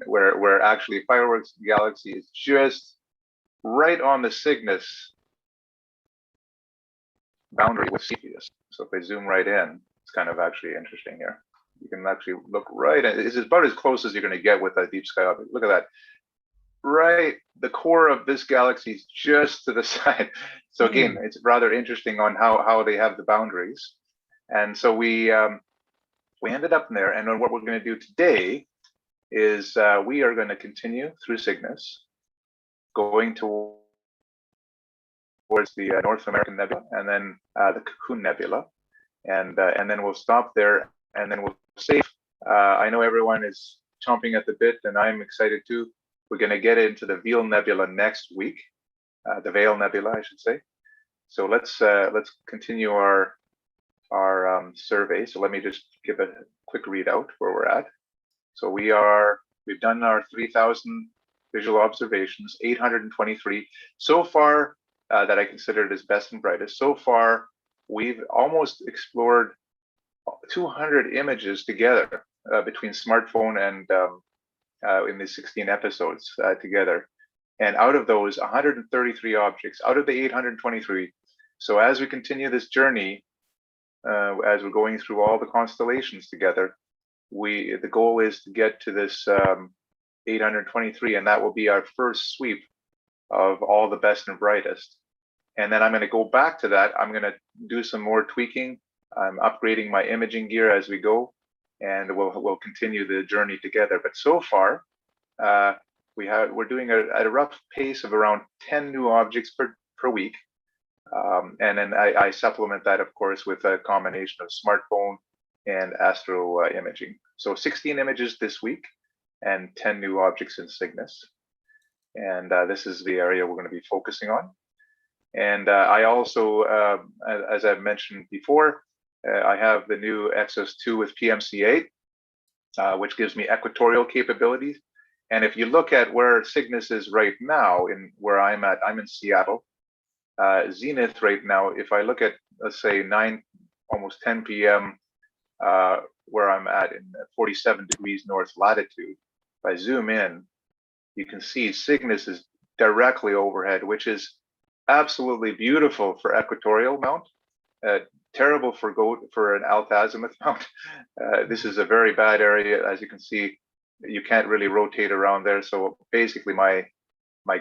where actually Fireworks Galaxy is just right on the Cygnus boundary with Cepheus. So if I zoom right in, it's kind of actually interesting here. You can actually look right at it. It's about as close as you're going to get with a deep sky object. Look at that. Right, the core of this galaxy is just to the side. So again, it's rather interesting on how they have the boundaries. And so we ended up in there. And then what we're going to do today is we are going to continue through Cygnus, going towards the North American Nebula, and then the Cocoon Nebula, and then we'll stop there, and then we'll save. I know everyone is chomping at the bit, and I'm excited too. We're going to get into the Veil Nebula next week, the Veil Nebula, I should say. So let's continue our survey. So let me just give a quick readout where we're at. So we've done our 3,000 visual observations, 823 so far that I considered as best and brightest. So far, we've almost explored 200 images together between smartphone and in these 16 episodes together. And out of those 133 objects, out of the 823. So as we continue this journey, as we're going through all the constellations together, the goal is to get to this 823, and that will be our first sweep of all the best and brightest. And then I'm going to go back to that. I'm going to do some more tweaking. I'm upgrading my imaging gear as we go, and we'll continue the journey together. But so far, we're doing at a rough pace of around 10 new objects per week. And then I supplement that, of course, with a combination of smartphone and astro imaging. So 16 images this week and 10 new objects in Cygnus. And this is the area we're going to be focusing on. And I also, as I've mentioned before, I have the new Exos 2 with PMC8, which gives me equatorial capabilities. And if you look at where Cygnus is right now, in where I'm at, I'm in Seattle. Zenith right now, if I look at, let's say, 9, almost 10 p.m., where I'm at in 47 degrees north latitude, if I zoom in, you can see Cygnus is directly overhead, which is absolutely beautiful for equatorial mount. Terrible for an alt-azimuth mount. This is a very bad area, as you can see. You can't really rotate around there. So basically, my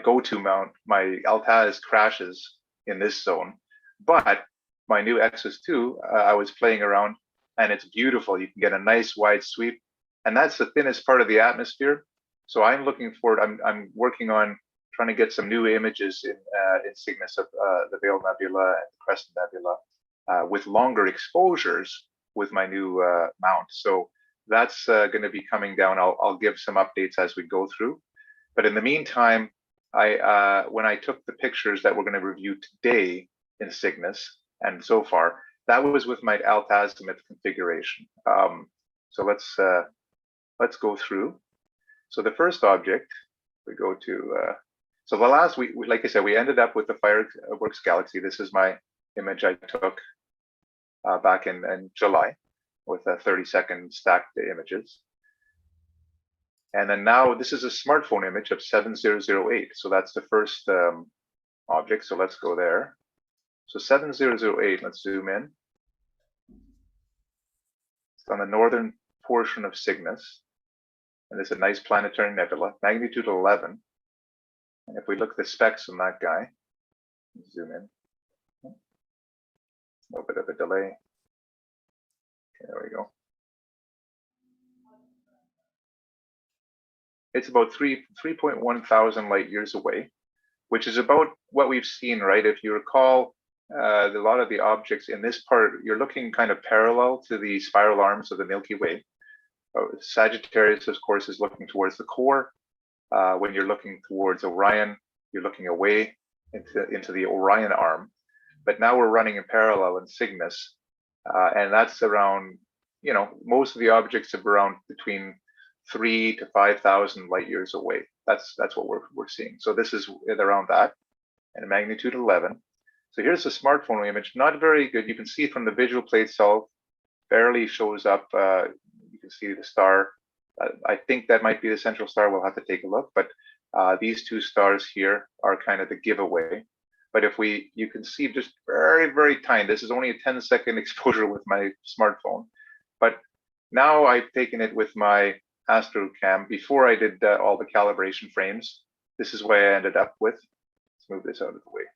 go-to mount, my alt-az crashes in this zone. But my new Exos 2, I was playing around, and it's beautiful. You can get a nice wide sweep, and that's the thinnest part of the atmosphere. So I'm looking forward. I'm working on trying to get some new images in Cygnus of the Veil Nebula and the Crescent Nebula with longer exposures with my new mount. So that's going to be coming down. I'll give some updates as we go through. But in the meantime, when I took the pictures that we're going to review today in Cygnus, and so far, that was with my alt-azimuth configuration. So let's go through. So the first object, we go to, so the last, like I said, we ended up with the Fireworks Galaxy. This is my image I took back in July with 30-second stacked images. And then now this is a smartphone image of 7008. So that's the first object. So let's go there. So 7008, let's zoom in. It's on the northern portion of Cygnus. And it's a nice planetary nebula, magnitude 11. And if we look at the specs on that guy, zoom in. A little bit of a delay. Okay, there we go. It's about 3.1 thousand light years away, which is about what we've seen, right? If you recall, a lot of the objects in this part, you're looking kind of parallel to the spiral arms of the Milky Way. Sagittarius, of course, is looking towards the core. When you're looking towards Orion, you're looking away into the Orion arm. But now we're running in parallel in Cygnus, and that's around, you know, most of the objects are around between 3,000 to 5,000 light years away. That's what we're seeing. So this is around that, and a magnitude 11. So here's a smartphone image, not very good. You can see from the visual plate itself, barely shows up. You can see the star. I think that might be the central star. We'll have to take a look. But these two stars here are kind of the giveaway. But if you can see just very, very tiny. This is only a 10-second exposure with my smartphone. But now I've taken it with my AstroCam before I did all the calibration frames. This is what I ended up with. Let's move this out of the way.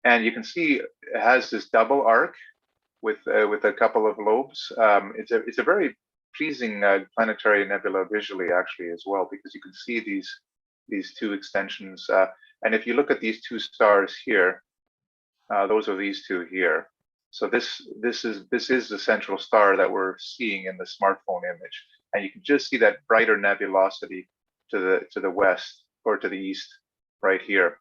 And you can see it has this double arc with a couple of lobes. It's a very pleasing planetary nebula visually, actually, as well, because you can see these two extensions. And if you look at these two stars here, those are these two here. So this is the central star that we're seeing in the smartphone image, and you can just see that brighter nebulosity to the west or to the east right here.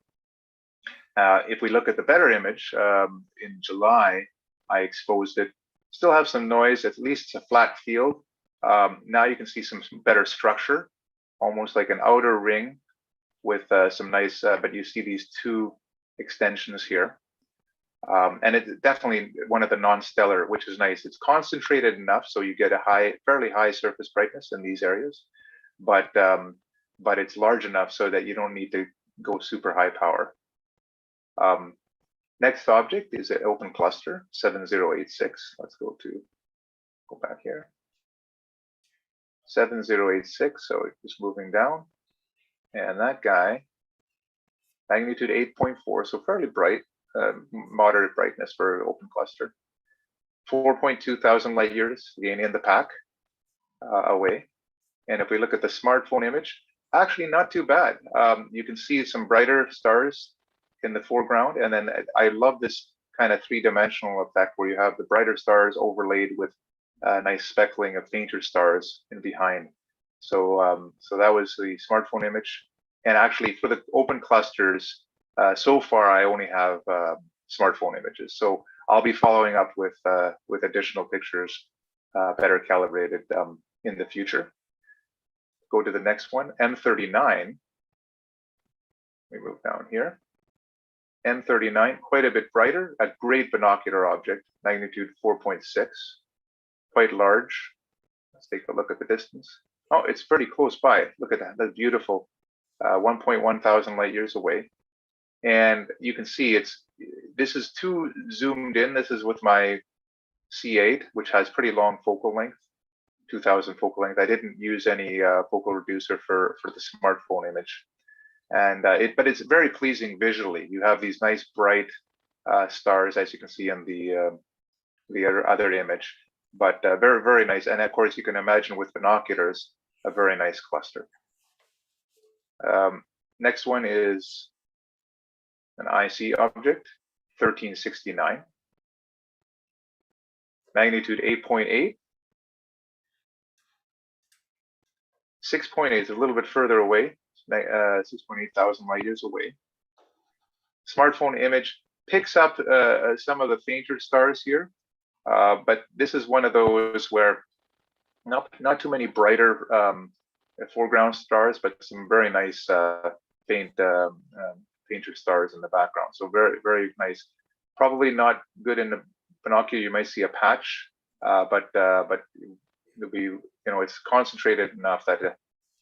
If we look at the better image, in July, I exposed it. Still have some noise, at least it's a flat field. Now you can see some better structure, almost like an outer ring with some nice, but you see these two extensions here. And it's definitely one of the non-stellar, which is nice. It's concentrated enough so you get a fairly high surface brightness in these areas, but it's large enough so that you don't need to go super high power. Next object is an open cluster, 7086. Let's go back here. 7086, so it's just moving down. And that guy, magnitude 8.4, so fairly bright, moderate brightness for an open cluster. 4.2 thousand light years, again in the pack, away. And if we look at the smartphone image, actually not too bad. You can see some brighter stars in the foreground, and then I love this kind of three-dimensional effect where you have the brighter stars overlaid with a nice speckling of fainter stars in behind. So so that was the smartphone image. And actually for the open clusters, So far, I only have smartphone images. So I'll be following up with additional pictures, better calibrated in the future. Go to the next one, M39. We move down here. M39, quite a bit brighter, a great binocular object, magnitude 4.6, quite large. Let's take a look at the distance. Oh, it's pretty close by. Look at that, that's beautiful. 1.1 thousand light years away. And you can see this is too zoomed in. This is with my C8, which has pretty long focal length, 2000 focal length. I didn't use any focal reducer for the smartphone image. And but it's very pleasing visually. You have these nice bright stars, as you can see in the other image, but very, very nice. And of course, you can imagine with binoculars, a very nice cluster. Next one is an IC object, 1369, magnitude 8.8. 6.8 is a little bit further away, 6.8 thousand light years away. Smartphone image picks up some of the fainter stars here, but this is one of those where not too many brighter foreground stars, but some very nice fainter stars in the background. So very, very nice. Probably not good in the binocular. You might see a patch, but it'll be, it's concentrated enough that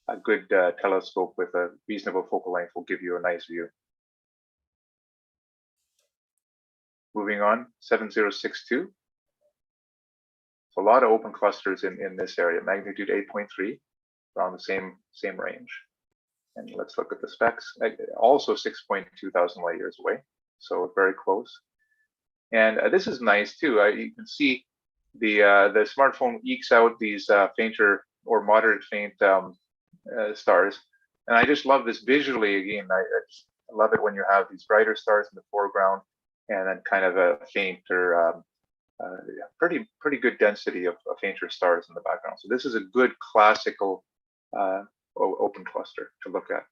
a good telescope with a reasonable focal length will give you a nice view. Moving on, 7062. So a lot of open clusters in this area, magnitude 8.3, around the same range. And let's look at the specs. Also 6.2 thousand light years away, so very close. And this is nice too. You can see the smartphone ekes out these fainter or moderate faint stars, and I just love this visually. Again, I just love it when you have these brighter stars in the foreground, and then kind of a fainter, pretty good density of fainter stars in the background. So this is a good classical open cluster to look at.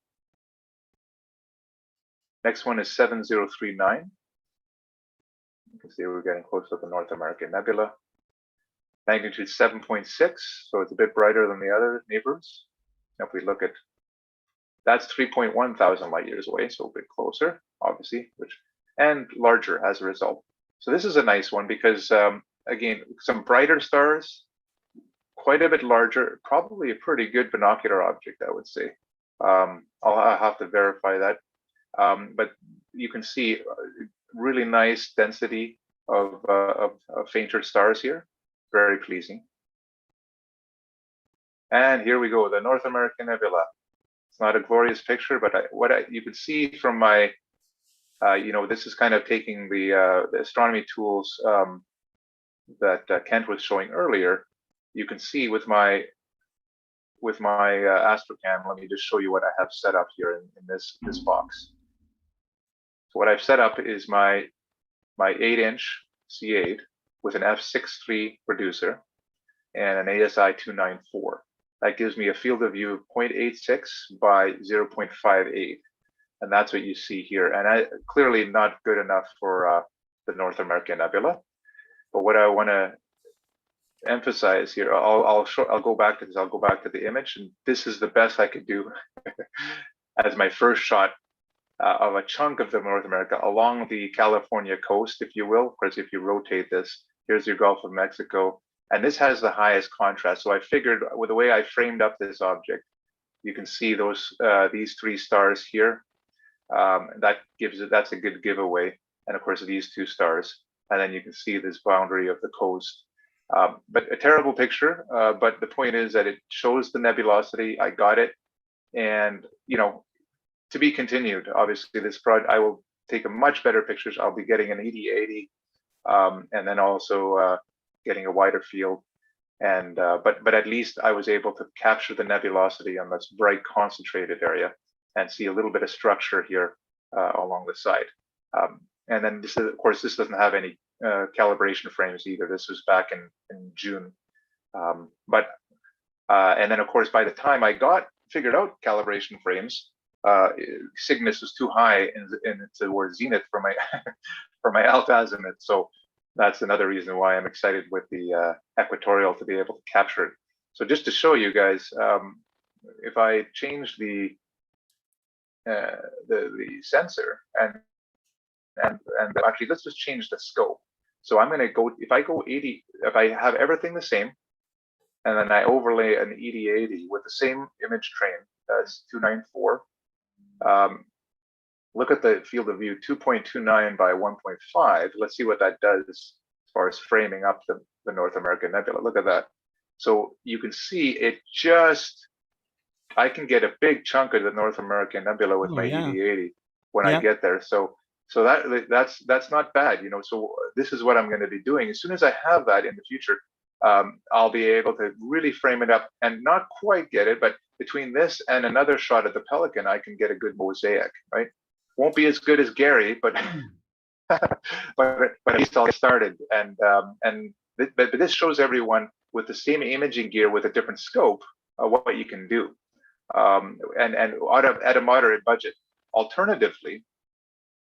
Next one is 7039. You can see we're getting close to the North American Nebula. Magnitude 7.6, so it's a bit brighter than the other neighbors. Now if we look at, that's 3.1 thousand light years away, so a bit closer, obviously, and larger as a result. So this is a nice one because, again, some brighter stars, quite a bit larger, probably a pretty good binocular object, I would say. I'll have to verify that. But you can see really nice density of fainter stars here. Very pleasing. And here we go, the North American Nebula. It's not a glorious picture, but you can see from my, this is kind of taking the astronomy tools that Kent was showing earlier. You can see with my Astrocam, let me just show you what I have set up here in this box. So what I've set up is my 8-inch C8 with an f6.3 reducer and an ASI 294. That gives me a field of view of 0.86 by 0.58. And that's what you see here. And clearly not good enough for the North American Nebula. But what I want to emphasize here, I'll go back to this. I'll go back to the image, and this is the best I could do as my first shot of a chunk of the North America along the California coast, if you will. Of course, if you rotate this, here's your Gulf of Mexico, and this has the highest contrast. So I figured with the way I framed up this object, you can see these three stars here. That's a good giveaway, and of course these two stars, and then you can see this boundary of the coast. But a terrible picture. But the point is that it shows the nebulosity. I got it, and to be continued. Obviously, this project I will take a much better pictures. I'll be getting an 80-80, and then also getting a wider field. And but at least I was able to capture the nebulosity on this bright concentrated area and see a little bit of structure here along the side. And then this is, of course, this doesn't have any calibration frames either. This was back in June. And then of course, by the time I figured out calibration frames, Cygnus was too high in towards zenith for my for my alpha-azimuth. So that's another reason why I'm excited with the equatorial to be able to capture it. So just to show you guys, if I change the sensor and actually let's just change the scope. So I'm going to go, if I go 80, if I have everything the same, and then I overlay an ED80 with the same image train, that's 294. Look at the field of view, 2.29 by 1.5. Let's see what that does as far as framing up the North American Nebula. Look at that. So you can see it just, I can get a big chunk of the North American Nebula with my ED80 when I get there. So that's not bad, you know. So this is what I'm going to be doing. As soon as I have that in the future, I'll be able to really frame it up and not quite get it, but between this and another shot at the Pelican, I can get a good mosaic, right? Won't be as good as Gary, but but at least I'll get started. But this shows everyone with the same imaging gear with a different scope what you can do, and at a moderate budget. Alternatively,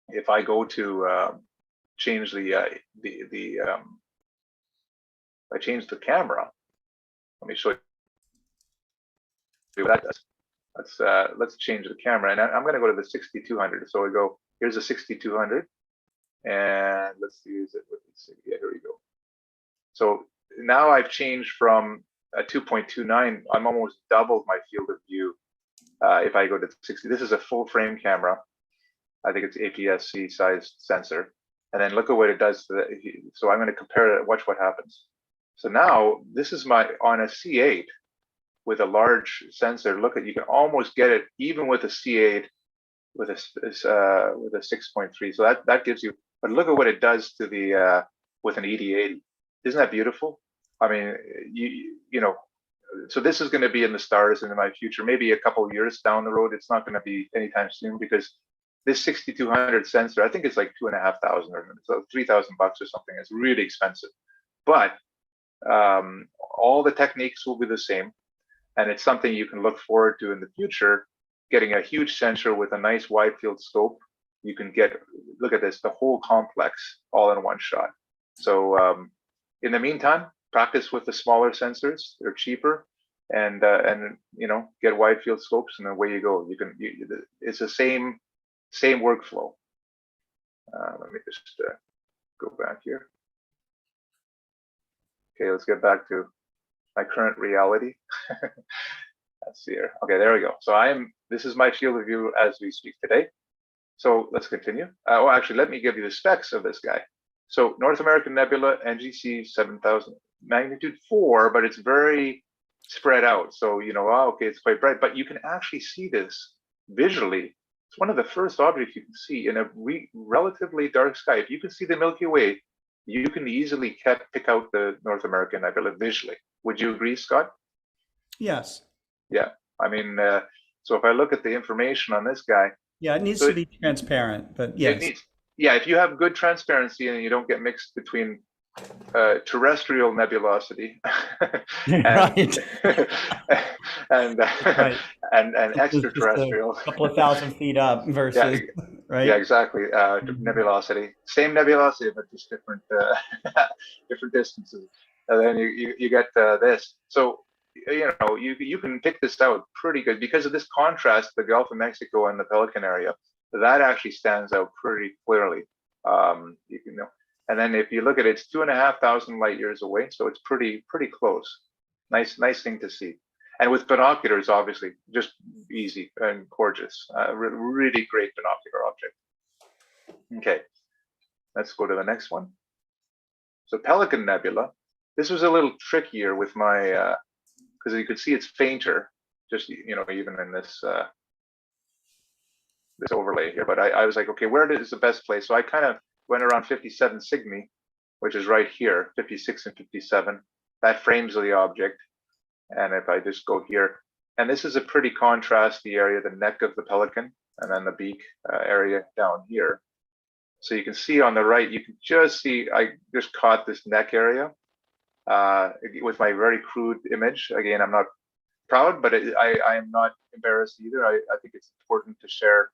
if I go to change I change the camera. Let me show you what that does. Let's change the camera, and I'm going to go to the 6200. So we go, here's a 6200, and let's use it with this. Yeah, here we go. So now I've changed from a 2.29. I'm almost doubled my field of view. If I go to 60, this is a full frame camera. I think it's APS-C sized sensor, and then look at what it does to the. So I'm going to compare it. Watch what happens. So now this is my on a C8 with a large sensor. Look at, you can almost get it even with a C8 with a 6.3. So that gives you. But look at what it does to the with an ED80. Isn't that beautiful? I mean, you know. So this is going to be in the stars in my future, maybe a couple of years down the road. It's not going to be anytime soon because this 6200 sensor, I think it's like $2,500 or so, $3,000 or something. It's really expensive, but all the techniques will be the same, and it's something you can look forward to in the future. Getting a huge sensor with a nice wide field scope, you can get, look at this, the whole complex all in one shot. So in the meantime, practice with the smaller sensors. They're cheaper, and you know, get wide field scopes, and away you go. It's the same workflow. Let me just go back here. Okay, let's get back to my current reality. Let's see here. Okay, there we go. So this is my field of view as we speak today. So let's continue. Well, actually, let me give you the specs of this guy. So North American Nebula, NGC 7000, magnitude 4, but it's very spread out. So, you know, okay, it's quite bright, but you can actually see this visually. It's one of the first objects you can see in a relatively dark sky. If you can see the Milky Way, you can easily pick out the North American Nebula visually. Would you agree, Scott? Yes. Yeah. I mean, so if I look at the information on this guy. Yeah, it needs to be transparent, but yes. Yeah, if you have good transparency and you don't get mixed between terrestrial nebulosity and, right. and extraterrestrial, a couple of thousand feet up versus right. Yeah, exactly. Nebulosity, same nebulosity, but just different different distances. And then you get this. So you know, you can pick this out pretty good because of this contrast. The Gulf of Mexico and the Pelican area, that actually stands out pretty clearly. You know. And then if you look at it, it's 2,500 light years away, so it's pretty close. Nice thing to see. And with binoculars, obviously, just easy and gorgeous. Really great binocular object. Okay, let's go to the next one. So Pelican Nebula. This was a little trickier with my, because you could see it's fainter, just, you know, even in this this overlay here. But I was like, okay, where is the best place? So I kind of went around 57 Cygni, which is right here, 56 and 57. That frames the object. And if I just go here, and this is a pretty contrasty area, the neck of the Pelican, and then the beak area down here. So you can see on the right, you can just see, I just caught this neck area with my very crude image. Again, I'm not proud, but I am not embarrassed either. I think it's important to share.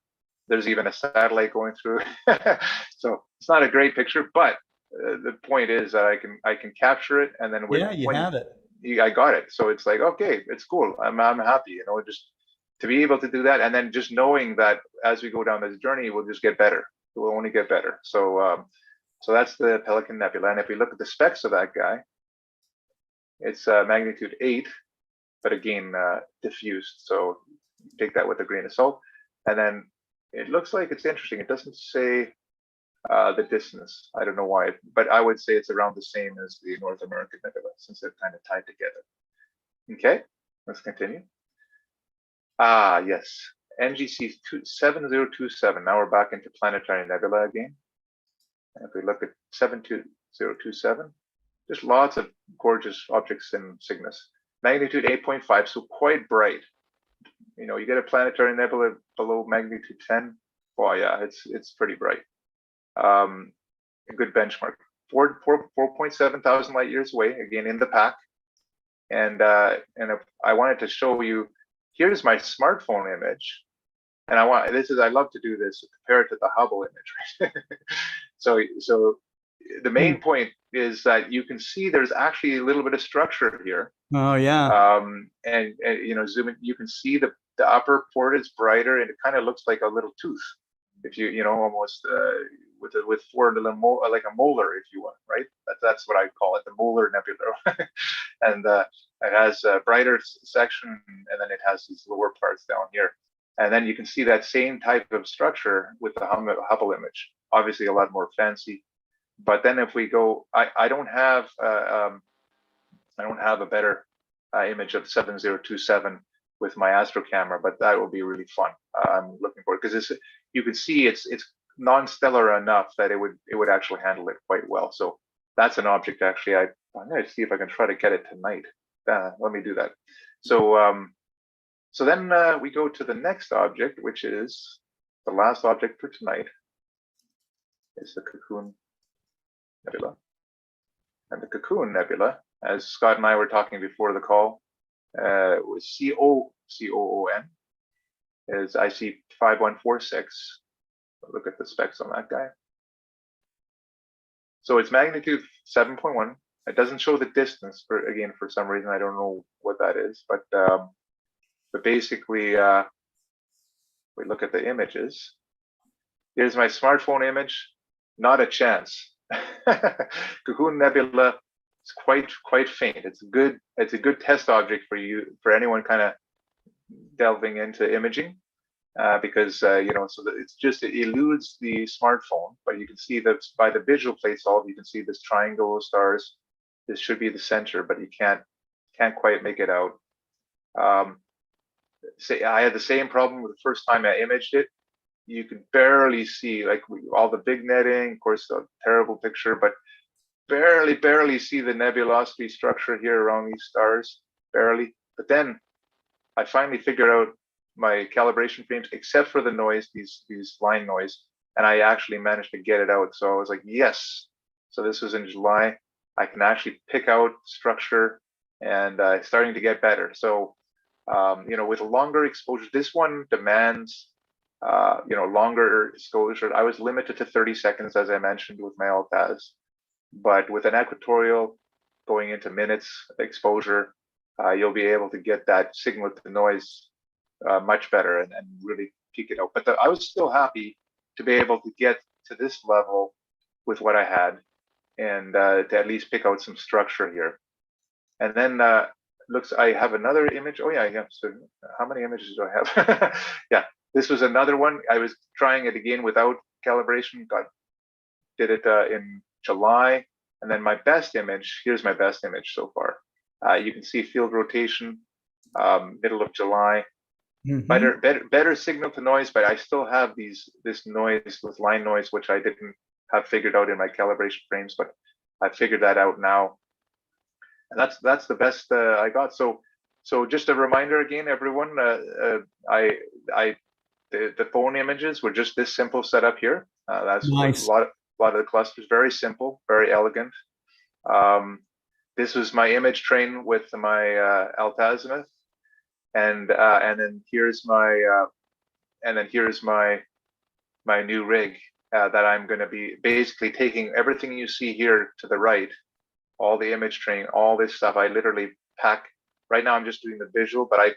There's even a satellite going through. So it's not a great picture, but the point is that I can capture it, and then you have it. I got it. So it's like, okay, it's cool. I'm happy, you know, just to be able to do that, and then just knowing that as we go down this journey, we'll just get better. It will only get better. So so that's the Pelican Nebula, and if we look at the specs of that guy, it's magnitude 8, but again diffused. So take that with a grain of salt, and then it looks like it's interesting. It doesn't say the distance. I don't know why, but I would say it's around the same as the North American Nebula, since they're kind of tied together. Okay, let's continue. Yes, NGC 7027. Now we're back into planetary nebula again. And if we look at 72027, just lots of gorgeous objects in Cygnus. Magnitude 8.5, so quite bright. You know, you get a planetary nebula below magnitude 10. Oh yeah, it's pretty bright. A good benchmark. 4.7 thousand light years away, again in the pack. And if I wanted to show you, here's my smartphone image. And I love to do this, compare it to the Hubble image. Right? So the main point is that you can see there's actually a little bit of structure here. Oh yeah. And you know, zoom in, you can see the upper port is brighter, and it kind of looks like a little tooth, if you know, almost with 4 little like a molar, if you want, right? That's what I call it, the molar nebula. And it has a brighter section, and then it has these lower parts down here. And then you can see that same type of structure with the Hubble image. Obviously, a lot more fancy. But then if we go, I don't have a better image of 7027 with my Astro camera, but that will be really fun. I'm looking for it because you can see it's non-stellar enough that it would actually handle it quite well. So that's an object actually. I'm going to see if I can try to get it tonight. Let me do that. So then we go to the next object, which is the last object for tonight. It's the Cocoon Nebula. And the Cocoon Nebula, as Scott and I were talking before the call, was COON, is IC 5146. Look at the specs on that guy. So it's magnitude 7.1. It doesn't show the distance for some reason. I don't know what that is, but basically, we look at the images. Here's my smartphone image. Not a chance. Cocoon Nebula is quite faint. It's a good test object for anyone kind of delving into imaging, because you know, so that it eludes the smartphone, but you can see that by the visual plate solve, you can see this triangle of stars. This should be the center, but you can't quite make it out. I had the same problem with the first time I imaged it. You could barely see, like all the big netting, of course, a terrible picture, but barely see the nebulosity structure here around these stars, barely. But then I finally figured out my calibration frames, except for the noise, these line noise, and I actually managed to get it out. So I was like, yes. So this was in July. I can actually pick out structure, and starting to get better. So you know, with a longer exposure, this one demands you know, longer exposure. I was limited to 30 seconds, as I mentioned, with my Altaz, but with an equatorial going into minutes exposure, you'll be able to get that signal to noise much better and really peak it out. But I was still happy to be able to get to this level with what I had, and to at least pick out some structure here. And then I have another image. Oh yeah, so how many images do I have? Yeah, this was another one. I was trying it again without calibration. Did it in July, and then my best image. Here's my best image so far. You can see field rotation, middle of July. Mm-hmm. Better signal to noise, but I still have this noise with line noise, which I didn't have figured out in my calibration frames, but I figured that out now. And that's the best I got. So just a reminder again, everyone. The phone images were just this simple setup here. That's nice. A lot of the clusters, very simple, very elegant. This was my image train with my Altazimuth. and then here's my new rig that I'm going to be basically taking everything you see here to the right, all the image train, all this stuff. I literally pack. Right now, I'm just doing the visual, but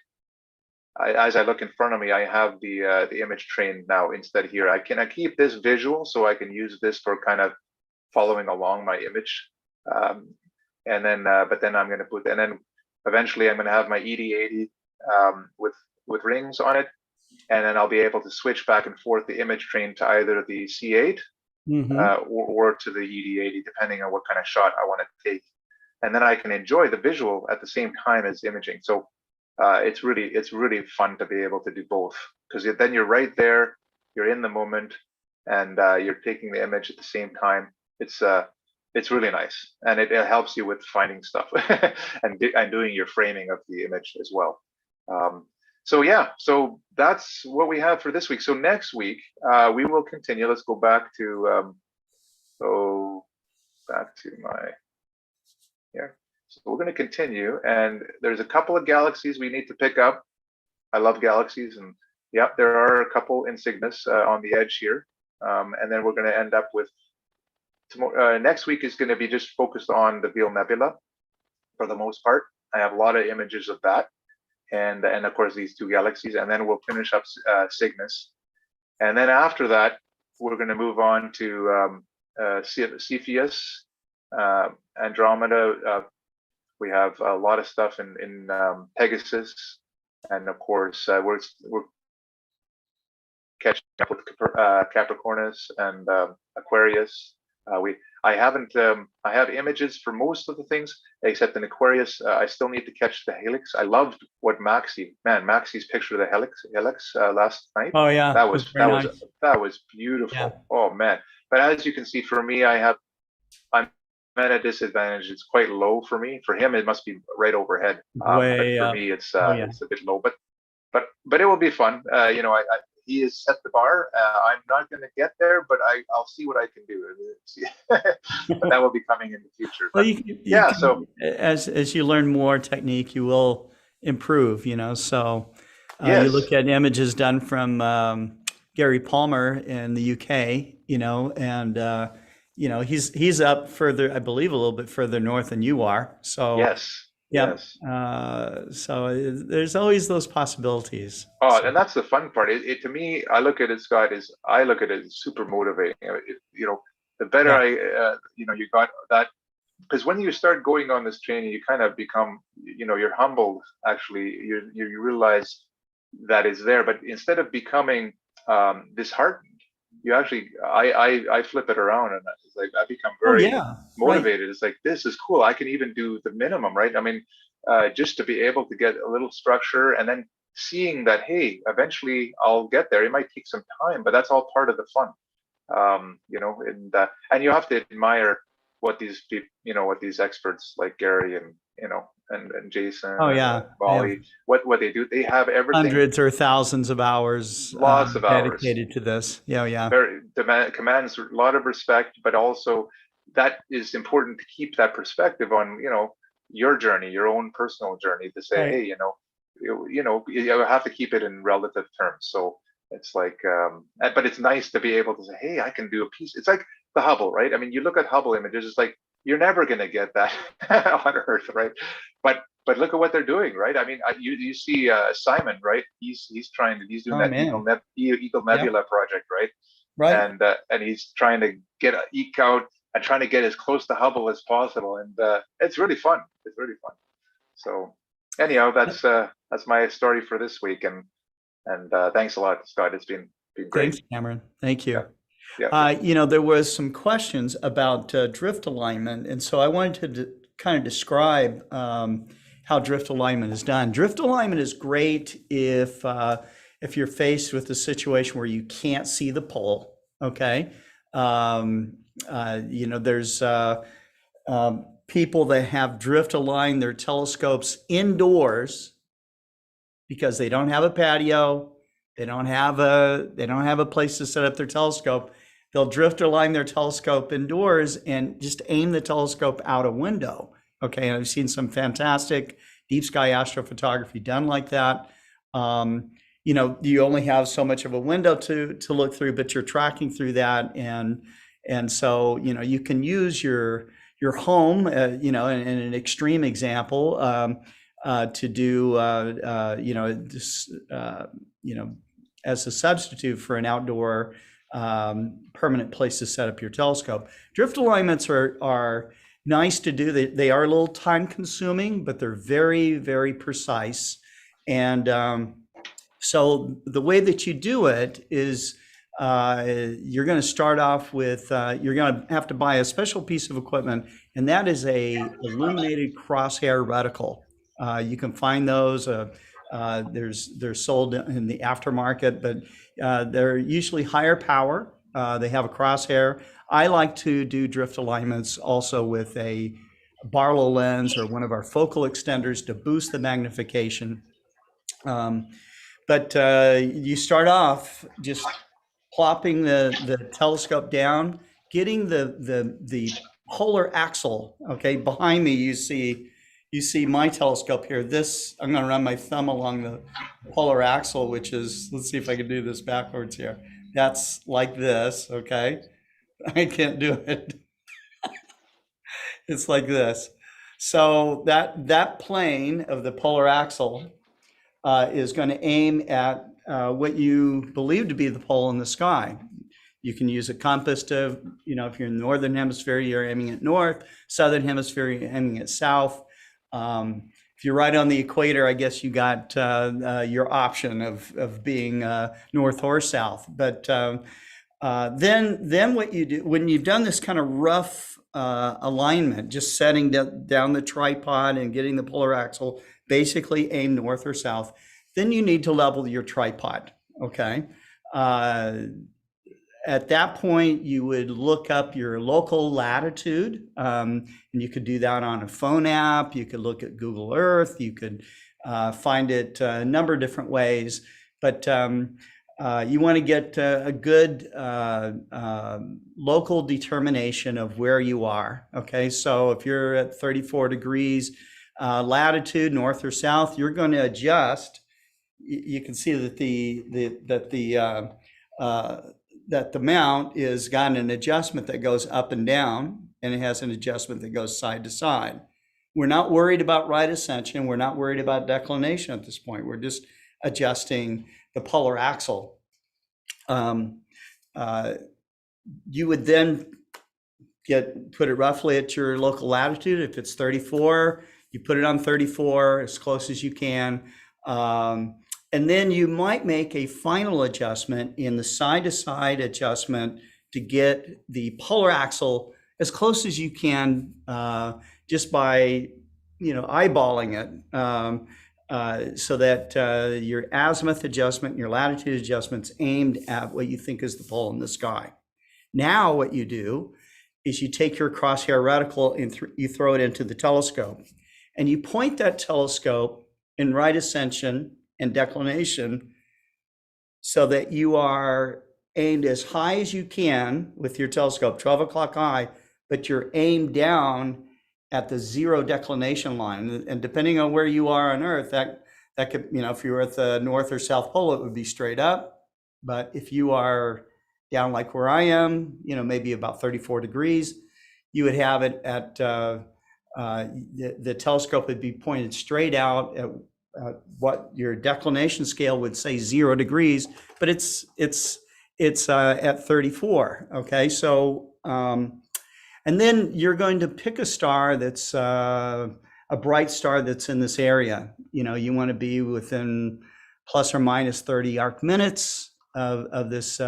as I look in front of me, I have the image train now instead here. I keep this visual so I can use this for kind of following along my image, and then but then I'm going to put, and then eventually I'm going to have my ED80 with rings on it, and then I'll be able to switch back and forth the image train to either the C8 or to the ED80, depending on what kind of shot I want to take, and then I can enjoy the visual at the same time as imaging. So it's really fun to be able to do both, because then you're right there, you're in the moment, and you're taking the image at the same time. It's really nice, and it helps you with finding stuff and doing your framing of the image as well. So yeah, so that's what we have for this week. So next week we will continue. Let's go back to my here. So we're going to continue, and there's a couple of galaxies we need to pick up. I love galaxies, and yeah, there are a couple in Cygnus on the edge here, and then we're going to end up with tomorrow. Next week is going to be just focused on the Gillis Nebula for the most part. I have a lot of images of that, and of course these two galaxies, and then we'll finish up Cygnus, and then after that we're going to move on to Cepheus, Andromeda. We have a lot of stuff in Pegasus, and of course we're catching up with Capricornus and Aquarius. I have images for most of the things except in Aquarius. I still need to catch the helix. I loved what Maxi's picture of the helix last night. Oh yeah, that was nice. That was beautiful. Yeah. Oh man! But as you can see, for me, I'm at a disadvantage. It's quite low for me. For him, it must be right overhead. Way for up. me, it's a bit low. But it will be fun. He has set the bar. I'm not going to get there, but I'll see what I can do. But that will be coming in the future. Well, But, so as you learn more technique, you will improve. So yes. You look at images done from Gary Palmer in the UK. And he's up further, I believe, a little bit further north than you are. So yes. Yeah. Yes. So there's always those possibilities. Oh, and that's the fun part. To me, I look at it, Scott, as super motivating. The better you got that, because when you start going on this training, you kind of become, you're humbled. Actually, you realize that it's there, but instead of becoming disheartened, you actually, I flip it around, and it's like I become very motivated. Right. It's like, this is cool. I can even do the minimum, right? I mean, just to be able to get a little structure, and then seeing that, hey, eventually I'll get there. It might take some time, but that's all part of the fun. And you have to admire what these people, what these experts like Gary and and Jason, and Molly, what they do. They have everything. Hundreds or thousands of hours. Lots of hours dedicated to this. Yeah. Very commands a lot of respect, but also that is important to keep that perspective on, your journey, your own personal journey, to say, right. Hey, you have to keep it in relative terms. So it's like, but it's nice to be able to say, hey, I can do a piece. It's like the Hubble, right? I mean, you look at Hubble images, it's like, you're never going to get that on Earth, right? But look at what they're doing, right? I mean, you see Simon, right? He's doing that Eagle Nebula project, right? Right. And he's trying to eke out and trying to get as close to Hubble as possible, and it's really fun. It's really fun. So anyhow, that's my story for this week, and thanks a lot, Scott. It's been great. Thanks, Cameron. Thank you. Yeah. There was some questions about drift alignment, and so I wanted to kind of describe how drift alignment is done. Drift alignment is great if you're faced with a situation where you can't see the pole. Okay, there's people that have drift aligned their telescopes indoors because they don't have a patio, they don't have a place to set up their telescope. They'll drift align their telescope indoors and just aim the telescope out a window. Okay, and I've seen some fantastic deep sky astrophotography done like that. You know, you only have so much of a window to look through, but you're tracking through that, and so, you know, you can use your home, you know, in an extreme example, to do, you know, this, you know, as a substitute for an outdoor permanent place to set up your telescope. Drift alignments are nice to do. They are a little time consuming, but they're very, very precise. And so the way that you do it is you're going to start off with, you're going to have to buy a special piece of equipment, and that is a illuminated crosshair reticle. You can find those. They're sold in the aftermarket, but they're usually higher power. They have a crosshair. I like to do drift alignments also with a Barlow lens or one of our focal extenders to boost the magnification. But you start off just plopping the telescope down, getting the polar axle. Okay, behind me you see my telescope here. This, I'm going to run my thumb along the polar axle, which is, let's see if I can do this backwards here. That's like this, okay? I can't do it. It's like this. So that plane of the polar axle is going to aim at what you believe to be the pole in the sky. You can use a compass to, you know, if you're in the northern hemisphere, you're aiming at north. Southern hemisphere, you're aiming at south. If you're right on the equator, I guess you got your option of being north or south. But then what you do when you've done this kind of rough alignment, just setting down the tripod and getting the polar axle basically aimed north or south, then you need to level your tripod. Okay. At that point, you would look up your local latitude, and you could do that on a phone app. You could look at Google Earth. You could find it a number of different ways. But you want to get a good local determination of where you are. Okay, so if you're at 34 degrees latitude, north or south, you're going to adjust. You can see that the mount is got an adjustment that goes up and down, and it has an adjustment that goes side to side. We're not worried about right ascension. We're not worried about declination at this point. We're just adjusting the polar axle. You would then put it roughly at your local latitude. If it's 34, you put it on 34 as close as you can. And then you might make a final adjustment in the side-to-side adjustment to get the polar axle as close as you can, just by, you know, eyeballing it, so that your azimuth adjustment, your latitude adjustment's aimed at what you think is the pole in the sky. Now what you do is you take your crosshair reticle and you throw it into the telescope, and you point that telescope in right ascension and declination so that you are aimed as high as you can with your telescope, 12 o'clock high, but you're aimed down at the 0 declination line. And depending on where you are on Earth, that could, you know, if you were at the North or South Pole, it would be straight up. But if you are down like where I am, you know, maybe about 34 degrees, you would have it at, the telescope would be pointed straight out at what your declination scale would say 0 degrees, but it's at 34. Okay, so and then you're going to pick a star that's a bright star that's in this area. You know, you want to be within plus or minus 30 arc minutes of this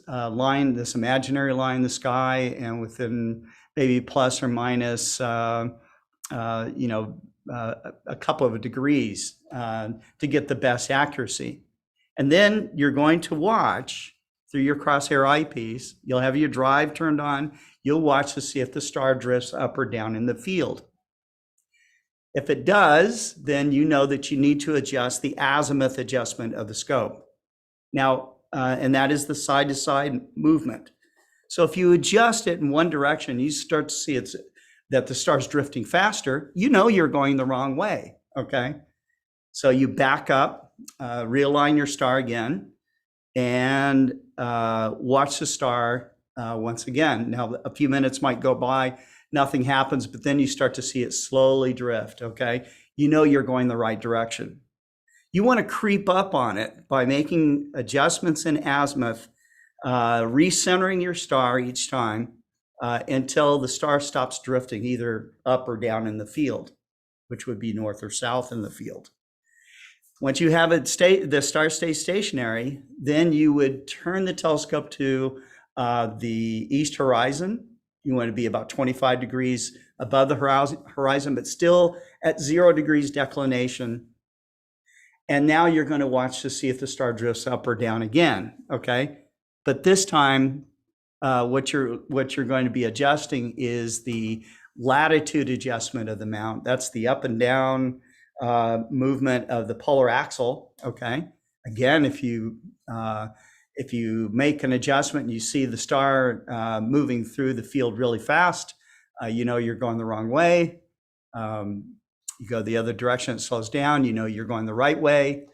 line, this imaginary line in the sky, and within maybe plus or minus you know, a couple of degrees to get the best accuracy. And then you're going to watch through your crosshair eyepiece. You'll have your drive turned on. You'll watch to see if the star drifts up or down in the field. If it does, then you know that you need to adjust the azimuth adjustment of the scope. Now, and that is the side-to-side movement. So if you adjust it in one direction, you start to see it's that the star's drifting faster, you know you're going the wrong way, okay? So you back up, realign your star again, and watch the star once again. Now, a few minutes might go by, nothing happens, but then you start to see it slowly drift, okay? You know you're going the right direction. You want to creep up on it by making adjustments in azimuth, recentering your star each time until the star stops drifting either up or down in the field, which would be north or south in the field. Once you have it the star stays stationary, then you would turn the telescope to the east horizon. You want to be about 25 degrees above the horizon, but still at 0 degrees declination. And now you're going to watch to see if the star drifts up or down again, okay? But this time, what you're going to be adjusting is the latitude adjustment of the mount. That's the up and down movement of the polar axle, okay? Again, if you make an adjustment and you see the star moving through the field really fast, you know you're going the wrong way. You go the other direction, it slows down, you know you're going the right way.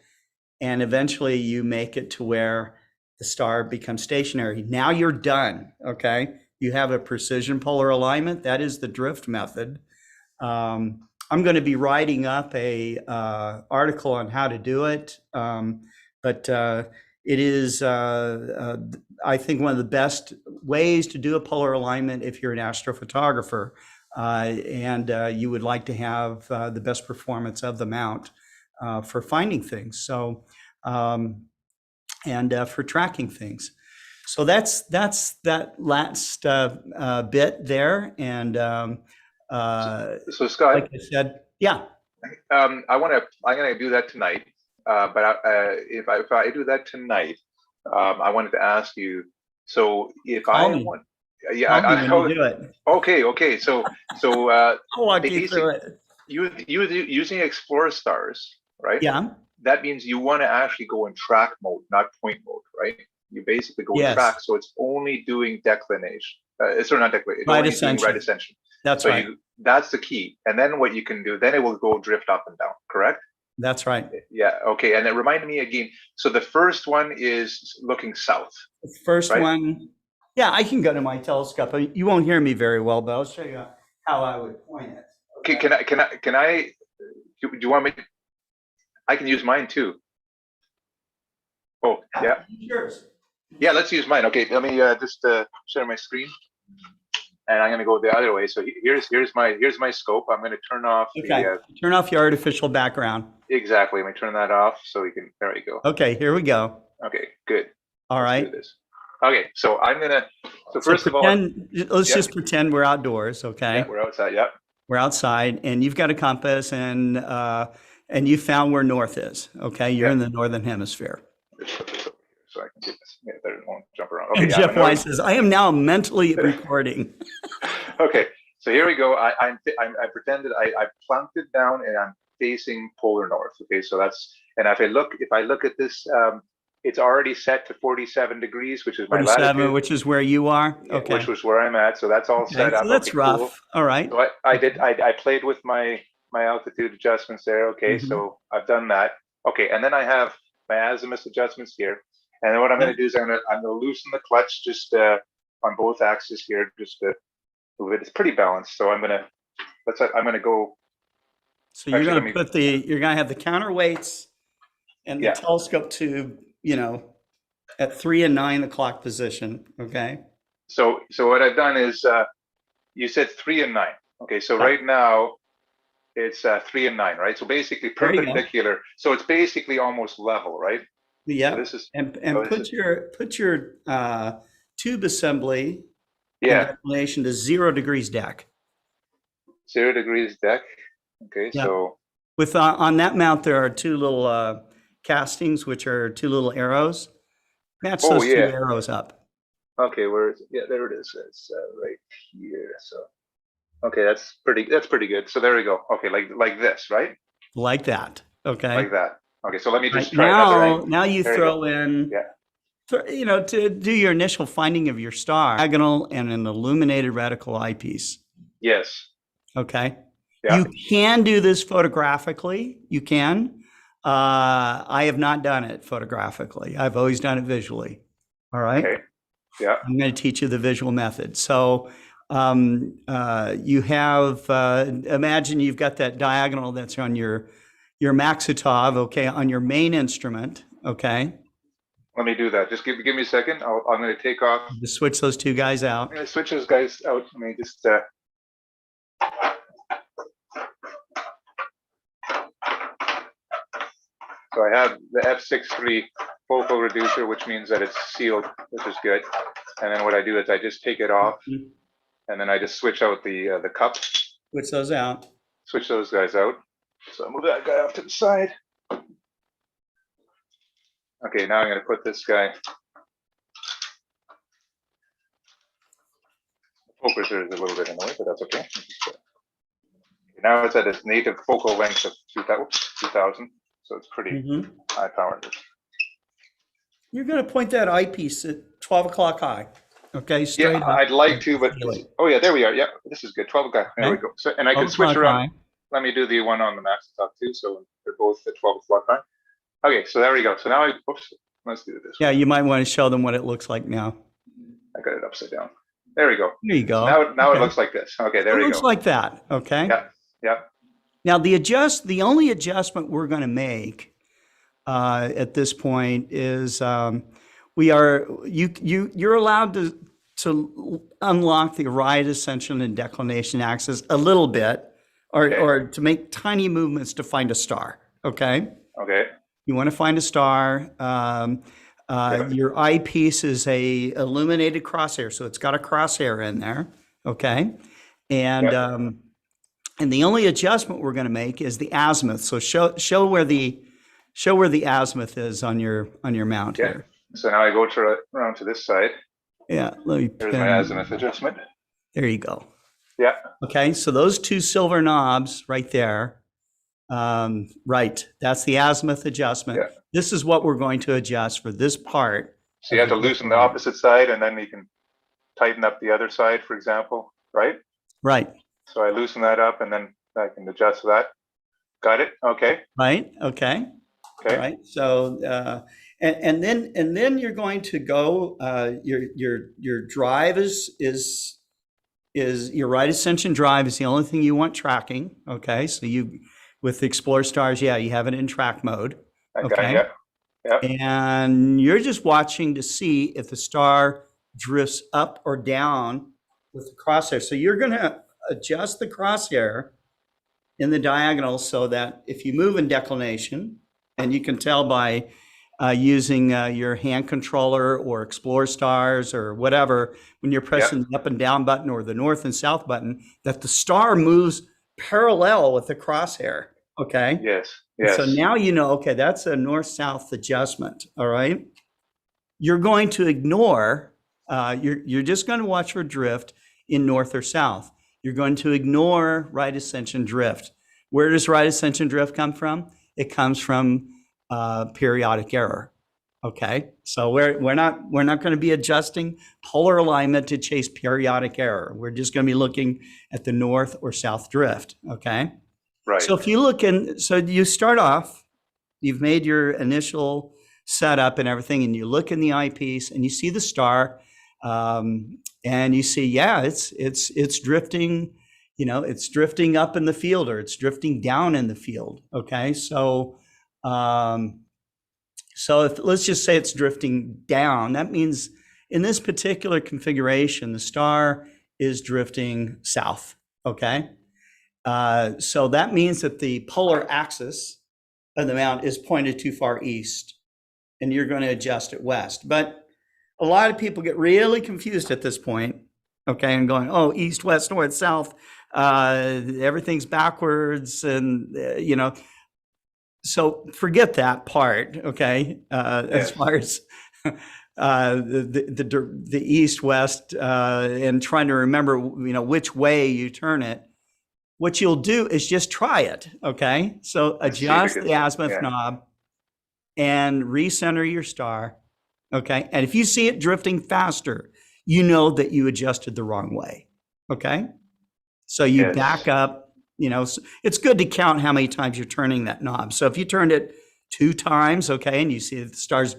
And eventually you make it to where the star becomes stationary. Now you're done, okay? You have a precision polar alignment. That is the drift method. I'm going to be writing up a article on how to do it, but it is, I think, one of the best ways to do a polar alignment if you're an astrophotographer and you would like to have the best performance of the mount for finding things. So, and for tracking things. So that's that last bit there. And so Scott, like I said, yeah. I'm gonna do that tonight. But if I do that tonight, I wanted to ask you. So if Call me. I know. Do it. Okay. So I'll walk you through it. You using Explore stars, right? Yeah. That means you want to actually go in track mode, not point mode, right? You basically go in track, so it's only doing declination. Sorry, not declination. Right ascension. Right ascension. That's right. That's the key. And then what you can do, then it will go drift up and down, correct? That's right. Yeah. Okay. And it reminded me again. So the first one is looking south. The first one. Yeah, I can go to my telescope. You won't hear me very well, but I'll show you how I would point it. Okay. Can I? Do you want me? I can use mine too. Oh, yeah. Yours. Yeah. Let's use mine. Okay. Let me just share my screen. And I'm going to go the other way. So here's my scope. I'm going to turn off. Okay. Turn off your artificial background. Exactly. Let me turn that off so we can. There we go. Okay. Here we go. Okay. Good. All right. Let's do this. Okay. So I'm gonna. So first of all, let's just pretend we're outdoors. Okay. Yeah, we're outside. Yep. We're outside, and you've got a compass, and you found where north is. Okay. You're in the northern hemisphere. So I can get this. Yeah, that it won't jump around. Okay, and Jeff Wise says, "I am now mentally recording." Okay, so here we go. I pretended I plunked it down and I'm facing polar north. Okay, so that's, and if I look at this, it's already set to 47 degrees, which is my 47, latitude, which is where you are. Okay, which was where I'm at. So that's all set up. So that's rough. Cool. All right. So I played with my altitude adjustments there. Okay, so I've done that. Okay, and then I have my azimuth adjustments here. And then what I'm going to do is I'm going to loosen the clutch just on both axes here, just to move it. It's pretty balanced, so I'm going to go. So you're going to you're going to have the counterweights and the telescope tube, at 3 and 9 o'clock position. Okay. So what I've done is you said 3 and 9. Okay, so right now it's 3 and 9, right? So basically perpendicular. So it's basically almost level, right? Yeah, so this is, put your tube assembly inclination to 0 degrees deck. 0 degrees deck. Okay, so with on that mount there are 2 little castings, which are 2 little arrows. Match those 2 arrows up. Okay, where is it? Yeah, there it is. It's right here. So okay, that's pretty good. So there we go. Okay, like this, right? Like that. Okay. Like that. Okay, so let me just try that. Now you throw in, to do your initial finding of your star, diagonal and an illuminated reticle eyepiece. Yes. Okay. Yeah. You can do this photographically. You can. I have not done it photographically. I've always done it visually. All right. Okay. Yeah. I'm going to teach you the visual method. So you have, imagine you've got that diagonal that's on your Maxitov, okay, on your main instrument, okay? Let me do that. Just give me a second. I'm going to take off. Just switch those two guys out. I'm going to switch those guys out. Let me just. So I have the F63 focal reducer, which means that it's sealed, which is good. And then what I do is I just take it off, and then I just switch out the cup. Switch those out. Switch those guys out. So I'll move that guy off to the side. Okay, now I'm going to put this guy. The focus is a little bit in the way, but that's okay. Now it's at its native focal length of 2000, so it's pretty high powered. You're going to point that eyepiece at 12 o'clock high. Okay, straight yeah, up. I'd like to, but oh yeah, there we are. Yeah, this is good. 12 o'clock. There we go. So, and I can switch around. Let me do the one on the max top too, so they're both at 12 o'clock high. Okay, so there we go. So now let's do this. Yeah, you might want to show them what it looks like now. I got it upside down. There we go. There you go. So now it looks like this. Okay, there we go. It looks like that. Okay. Yeah. Yeah. Now the only adjustment we're going to make at this point is you're allowed to unlock the right ascension and declination axis a little bit, or to make tiny movements to find a star. Okay. Okay. You want to find a star. Your eyepiece is a illuminated crosshair, so it's got a crosshair in there. Okay. And and the only adjustment we're going to make is the azimuth. So show where the azimuth is on your mount here. So now I go around to this side. Yeah, let me. There's my azimuth adjustment. There you go. Yeah. Okay, so those two silver knobs right there. Right, that's the azimuth adjustment. Yeah. This is what we're going to adjust for this part. So you have to loosen the opposite side, and then you can tighten up the other side, for example, right? Right. So I loosen that up, and then I can adjust that. Got it? Okay. Right. Okay. Okay. All right. So and then you're going to go. Your drive is your right ascension drive is the only thing you want tracking. Okay. So you with Explore Stars, yeah, you have it in track mode. Okay. Yeah. And you're just watching to see if the star drifts up or down with the crosshair. So you're going to adjust the crosshair in the diagonal so that if you move in declination, and you can tell by using your hand controller or Explore Stars or whatever, when you're pressing the up and down button or the north and south button, that the star moves parallel with the crosshair. Okay. Yes. So now you know, okay, that's a north-south adjustment. All right. You're going to ignore, you're just going to watch for drift in north or south. You're going to ignore right ascension drift. Where does right ascension drift come from? It comes from periodic error. Okay. So we're not going to be adjusting polar alignment to chase periodic error. We're just going to be looking at the north or south drift. Okay. Right. So if you look so you start off, you've made your initial setup and everything, and you look in the eyepiece and you see the star, and you see, yeah, it's drifting, it's drifting up in the field or it's drifting down in the field. Okay. So, if let's just say it's drifting down, that means in this particular configuration, the star is drifting south. Okay. So that means that the polar axis of the mount is pointed too far east, and you're going to adjust it west. But a lot of people get really confused at this point, okay, and going, oh, east, west, north, south, everything's backwards, and so forget that part, okay, as far as the east, west, and trying to remember, which way you turn it. What you'll do is just try it, okay? So adjust the azimuth knob and recenter your star, okay? And if you see it drifting faster, you know that you adjusted the wrong way, okay? So you Yes. back up, it's good to count how many times you're turning that knob. So if you turned it 2 times, okay, and you see the star's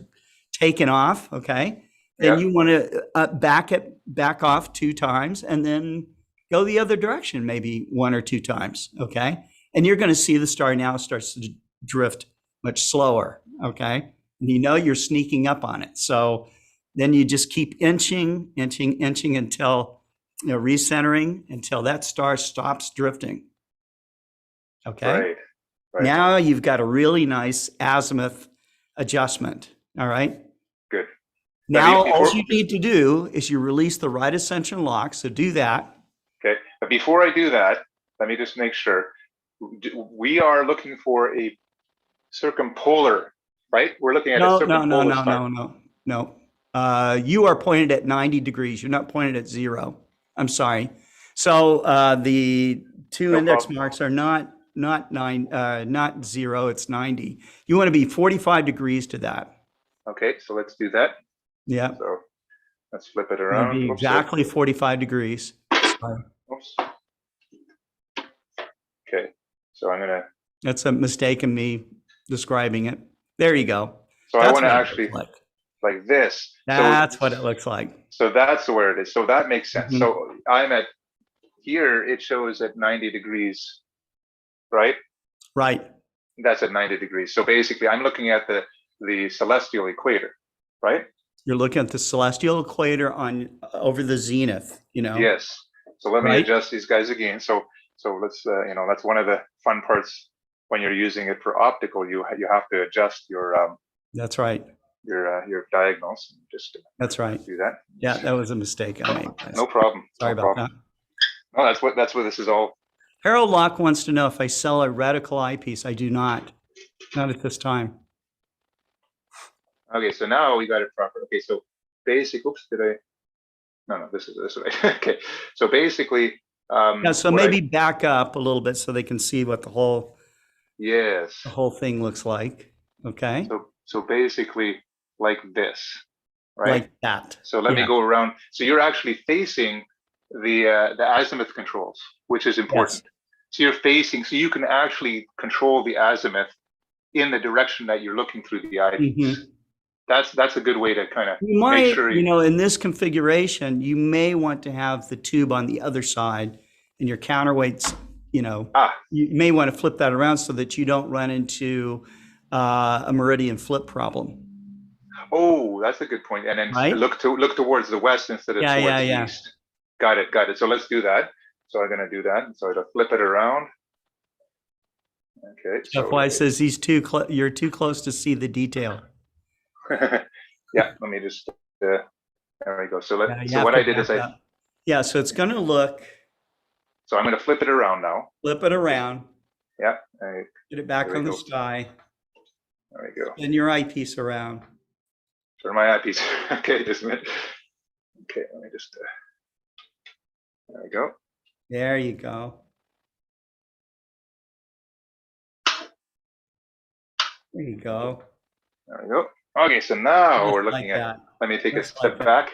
taken off, okay, then you want to back off 2 times and then go the other direction, maybe 1 or 2 times, okay? And you're going to see the star now starts to drift much slower, okay? And you're sneaking up on it. So then you just keep inching until, recentering until that star stops drifting, okay? Right. Now you've got a really nice azimuth adjustment, all right? Good. Now, before- all you need to do is you release the right ascension lock, so do that. Okay, but before I do that, let me just make sure. We are looking for a circumpolar, right? We're looking at a circumpolar star. No. You are pointed at 90 degrees. You're not pointed at 0. I'm sorry. So the 2 index marks are not 0. It's 90. You want to be 45 degrees to that. Okay, so let's do that. Yeah. So let's flip it It'll around. be exactly 45 degrees. Sorry. Oops. Okay, so I'm gonna. That's a mistake in me describing it. There you go. So That's I want to what it actually looks like this. That's what it looks like. So that's where it is. So that makes sense. Mhm. So I'm at here. It shows at 90 degrees, right? Right. That's at 90 degrees. So basically, I'm looking at the celestial equator, right? You're looking at the celestial equator over the zenith. Yes. So let me Right. adjust these guys again. So let's that's one of the fun parts when you're using it for optical. You have to adjust your That's right. your diagonals. Just That's right. do that. Yeah, that was a mistake I made. No problem. Sorry no about problem. that. No, that's what this is all. Harold Locke wants to know if I sell a reticle eyepiece. I do not. Not at this time. Okay, so now we got it proper. Okay, so basic. Oops, did I? No, this is this way. Okay, so basically. Yeah, so maybe back up a little bit so they can see what the whole thing looks like. Okay. So basically like this, right? Like that. So let me go around. So you're actually facing the azimuth controls, which is important. Yes. So you're facing, so you can actually control the azimuth in the direction that you're looking through the eyepiece. Mhm. That's a good way to kind of You might, make sure in this configuration, you may want to have the tube on the other side and your counterweights, you may want to flip that around so that you don't run into a meridian flip problem. Oh, that's a good point. And then Right? look towards the west instead of towards the east. Got it. So let's do that. So I'm going to do that. So to flip it around. Okay. That's why it says you're too close to see the detail. Yeah, let me just there we go. So what I did is so it's going to look. So I'm going to flip it around now. Flip it around. Yeah. Get it back on the sky. There we go. And your eyepiece around. Turn my eyepiece. Okay, just a minute. Okay, let me just. There we go. There you go. There you go. There we go. Okay, so now we're looking at. Let me take a step back.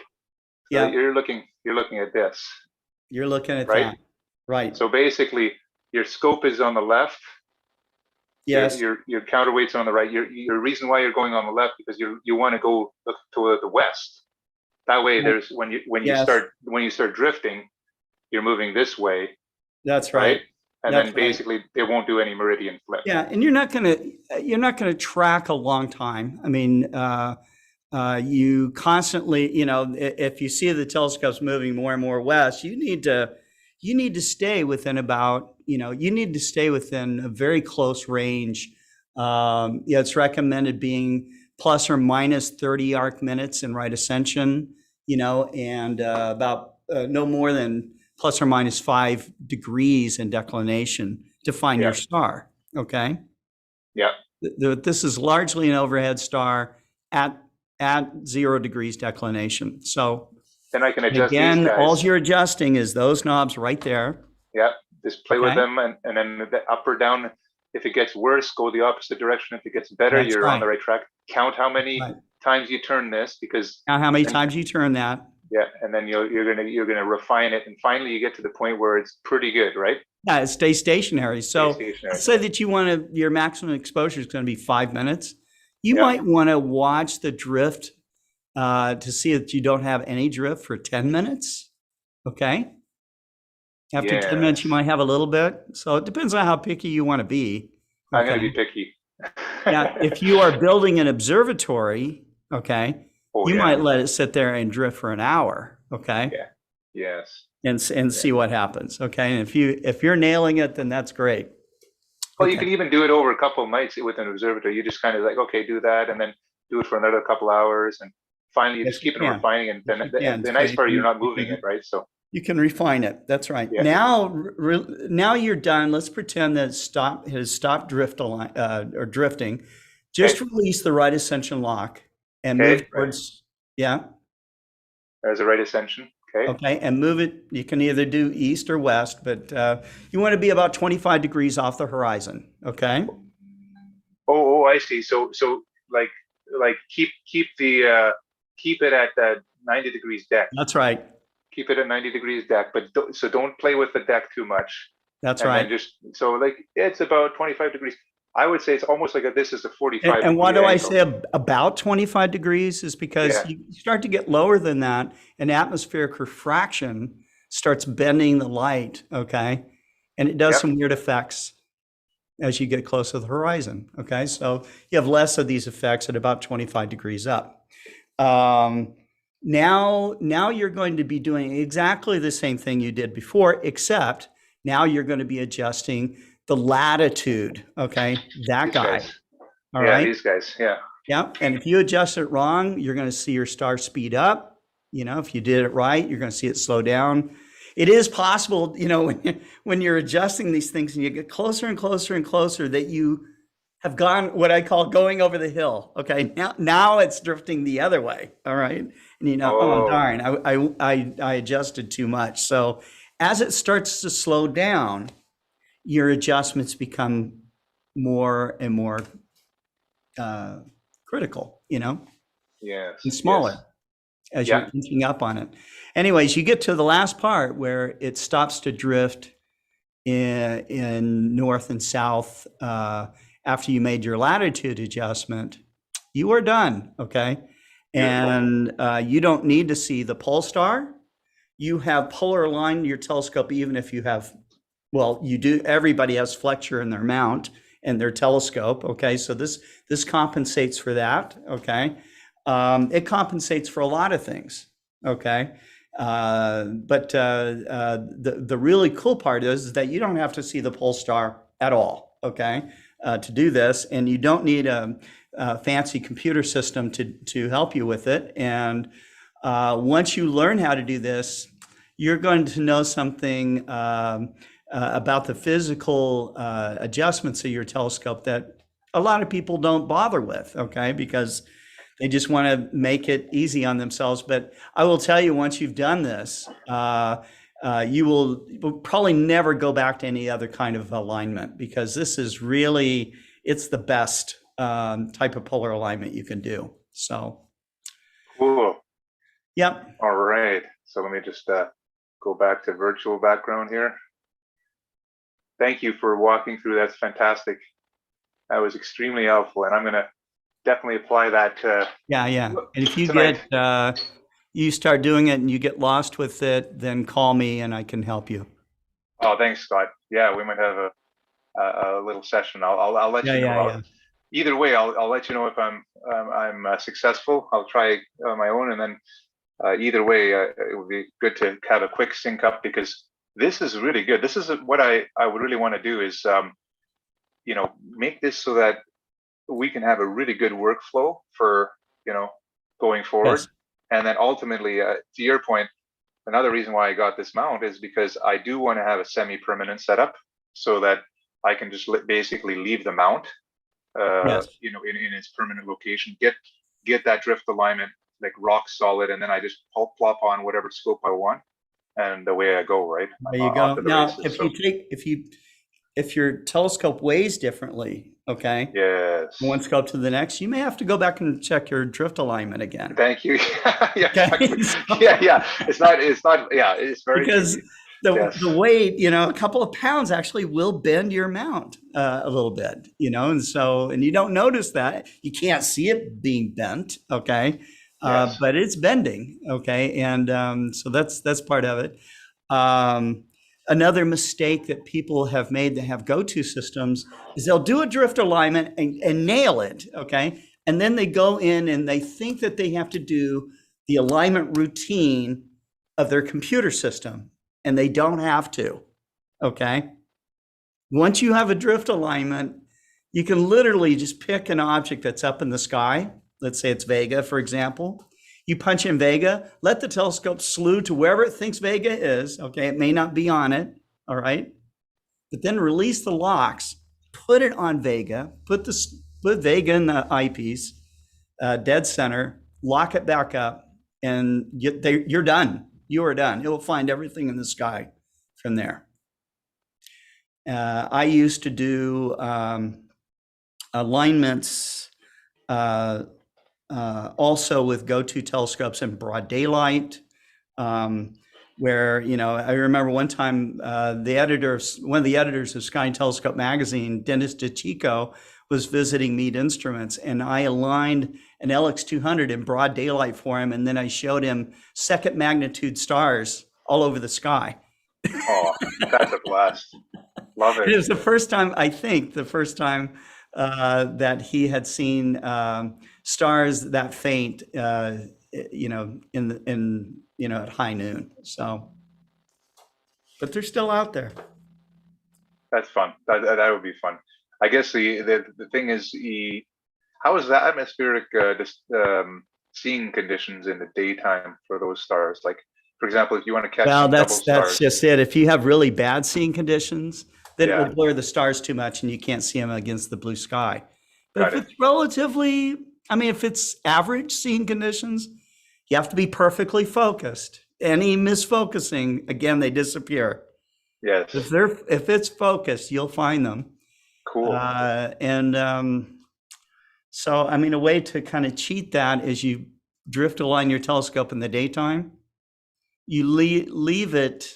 Yeah, you're looking at this. You're looking at right? that. Right. So basically, your scope is on the left. Yes. Your counterweight's on the right. Your reason why you're going on the left because you want to go to the west. That way, there's when you start drifting, you're moving this way. That's right. And then basically it won't do any meridian flip. Yeah, and you're not gonna track a long time. I mean, you constantly, if you see the telescopes moving more and more west, you need to stay within about, you need to stay within a very close range. It's recommended being plus or minus 30 arc minutes in right ascension, and about no more than plus or minus 5 degrees in declination to find your star. Okay. Yeah. This is largely an overhead star at 0 degrees declination. So then I can adjust again, these guys. all you're adjusting is those knobs right there. Yeah. Just play with them and then the up or down. If it gets worse, go the opposite direction. If it gets better, you're on the right track. Count how many times you turn this because count how many times you turn that. Yeah, and then you're gonna refine it, and finally you get to the point where it's pretty good, right? Yeah, it stays stationary. So Stay stationary. let's say that you want to, your maximum exposure is going to be 5 minutes. You Yeah. might want to watch the drift to see that you don't have any drift for 10 minutes. Okay. After 10 minutes, you Yes. might have a little bit. So it depends on how picky you want to be. I'm gonna Okay. be picky. Now, if you are building an observatory, okay, Oh, you yeah. might let it sit there and drift for an hour. Okay. Yeah. Yes. And see what happens. Okay. And if you're nailing it, then that's great. Well, you Okay. can even do it over a couple of nights with an observatory. You just kind of like, okay, do that, and then do it for another couple hours, and finally you Yes, just you keep it can. refining. And then Yes, you can. the So nice you part, can- you're not you moving can- it, right? So You can refine it. That's right. Yeah. Now you're done. Let's pretend that it has stopped drifting. Just release the right ascension lock and Okay, move right. towards, yeah. there's a right ascension. Okay. Okay. And move it. You can either do east or west, but you want to be about 25 degrees off the horizon. Okay. Oh, I see. So like keep it at 90 degrees deck. That's right. Keep it at 90 degrees deck, but don't play with the deck too much. That's And right. then just so like it's about 25 degrees. I would say it's almost like this is a 45. And why do degree I angle. say about 25 degrees is because Yeah. you start to get lower than that, and atmospheric refraction starts bending the light, okay? And it does Yep. some weird effects as you get close to the horizon, okay? So you have less of these effects at about 25 degrees up. Now you're going to be doing exactly the same thing you did before, except now you're going to be adjusting the latitude, okay? That These guy, guys. all Yeah, right? these guys. Yeah. Yeah, and if you adjust it wrong, you're going to see your star speed up. You know, if you did it right, you're going to see it slow down. It is possible, you know, when you're adjusting these things and you get closer and closer and closer, that you have gone what I call going over the hill. Okay, now it's drifting the other way. All right, and you know, oh darn, I adjusted too much. So as it starts to slow down, your adjustments become more and more critical, you know, Yes. and smaller yes. as Yeah. you're inching up on it. Anyways, you get to the last part where it stops to drift in north and south after you made your latitude adjustment. You are done, okay? And you don't need to see the pole star. You have polar aligned your telescope, even if you have, well, you do, everybody has flexure in their mount and their telescope, okay? So this compensates for that, okay? It compensates for a lot of things, okay? But the really cool part is that you don't have to see the pole star at all, okay, to do this, and you don't need a fancy computer system to help you with it. And once you learn how to do this, you're going to know something about the physical adjustments of your telescope that a lot of people don't bother with, okay, because they just want to make it easy on themselves. But I will tell you, once you've done this, you will probably never go back to any other kind of alignment, because this is really, it's the best type of polar alignment you can do. So, Cool. yep. All right. So let me just go back to virtual background here. Thank you for walking through. That's fantastic. That was extremely helpful, and I'm going to definitely apply that. Yeah. And if you tonight. get, you start doing it and you get lost with it, then call me and I can help you. Oh, thanks, Scott. Yeah, we might have a little session. I'll let you know. Yeah. Either way, I'll let you know if I'm successful. I'll try on my own, and then either way, it would be good to have a quick sync up, because this is really good. This is what I would really want to do is, you know, make this so that we can have a really good workflow for, you know, going forward. Yes. And then ultimately, to your point, another reason why I got this mount is because I do want to have a semi-permanent setup, so that I can just basically leave the mount, Yes. you know, in its permanent location, get that drift alignment like rock solid, and then I just plop on whatever scope I want, and away I go, right? There you Off go. to the Now, races. if So- you if your telescope weighs differently, okay, Yes. from one scope to the next, you may have to go back and check your drift alignment again. Thank you. Yeah, Okay? exactly. So- Yeah. It's not, yeah, it's very because tricky. the, Yes. the weight, a couple of pounds actually will bend your mount a little bit, and you don't notice that. You can't see it being bent, okay? Yes. But it's bending, okay? And so that's part of it. Another mistake that people have made that have go-to systems is they'll do a drift alignment and nail it, okay? And then they go in and they think that they have to do the alignment routine of their computer system, and they don't have to, okay? Once you have a drift alignment, you can literally just pick an object that's up in the sky. Let's say it's Vega, for example. You punch in Vega, let the telescope slew to wherever it thinks Vega is, okay? It may not be on it, all right? But then release the locks, put it on Vega, put Vega in the eyepiece, dead center, lock it back up, and you're done. You are done. It will find everything in the sky from there. I used to do alignments also with go-to telescopes in broad daylight, where, I remember one time one of the editors of Sky and Telescope magazine, Dennis DeChico, was visiting Meade Instruments, and I aligned an LX200 in broad daylight for him, and then I showed him second magnitude stars all over the sky. Oh, that's a blast. Love it. It was the first time that he had seen stars that faint, at high noon. So, but they're still out there. That's fun. That would be fun. I guess the thing is, how is the atmospheric seeing conditions in the daytime for those stars? Like, for example, if you want to catch that's stars, just it. If you have really bad seeing conditions, then Yeah. it will blur the stars too much and you can't see them against the blue sky. But Got if it's relatively, if it's average seeing conditions, you have to be perfectly focused. Any misfocusing, again, they disappear. yes, If it's focused, you'll find them. cool. So, a way to kind of cheat that is you drift align your telescope in the daytime. You leave it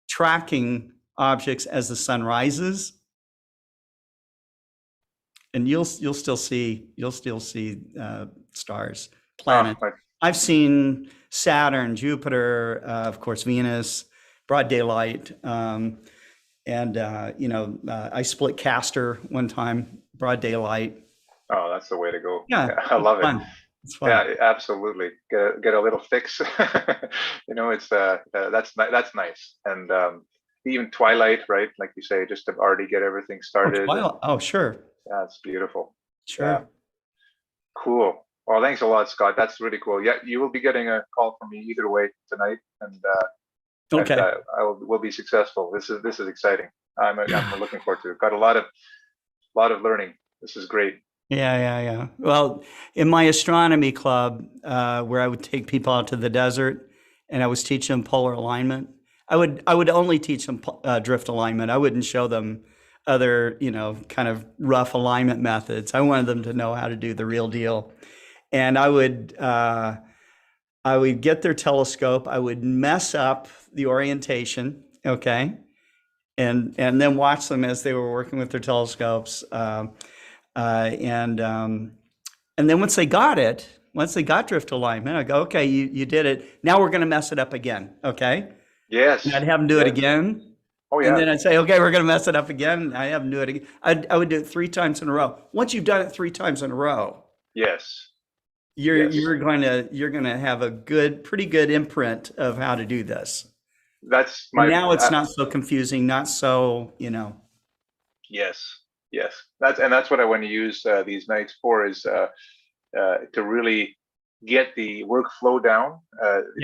tracking objects as the sun rises, and you'll still see stars, planets. I've seen Saturn, Jupiter, of course, Venus, broad daylight. I split Castor one time, broad daylight. Oh, that's the way to go. Yeah, I love fun. it. It's fun. Yeah, absolutely. Get a little fix. It's that's nice. And even twilight, right? Like you say, just to already get everything started. Oh, sure. Yeah, it's beautiful. Sure. Yeah. Cool. Well, thanks a lot, Scott. That's really cool. Yeah, you will be getting a call from me either way tonight, and Okay. we'll be successful. This is exciting. I'm looking forward to it. Got a lot of learning. This is great. Yeah. Well, in my astronomy club, where I would take people out to the desert and I was teaching them polar alignment, I would only teach them drift alignment. I wouldn't show them other, kind of rough alignment methods. I wanted them to know how to do the real deal. And I would get their telescope. I would mess up the orientation, okay, and then watch them as they were working with their telescopes. And then once they got drift alignment, I go, okay, you did it. Now we're going to mess it up again, okay? Yes. And I'd have them do it again. Oh yeah. And then I'd say, okay, we're going to mess it up again. I have them do it again. I would do it 3 times in a row. Once you've done it 3 times in a row, Yes. you're going to have a pretty good imprint of how to do this. That's Now it's not so confusing, not so, Yes. That's what I want to use these nights for, is to really get the workflow down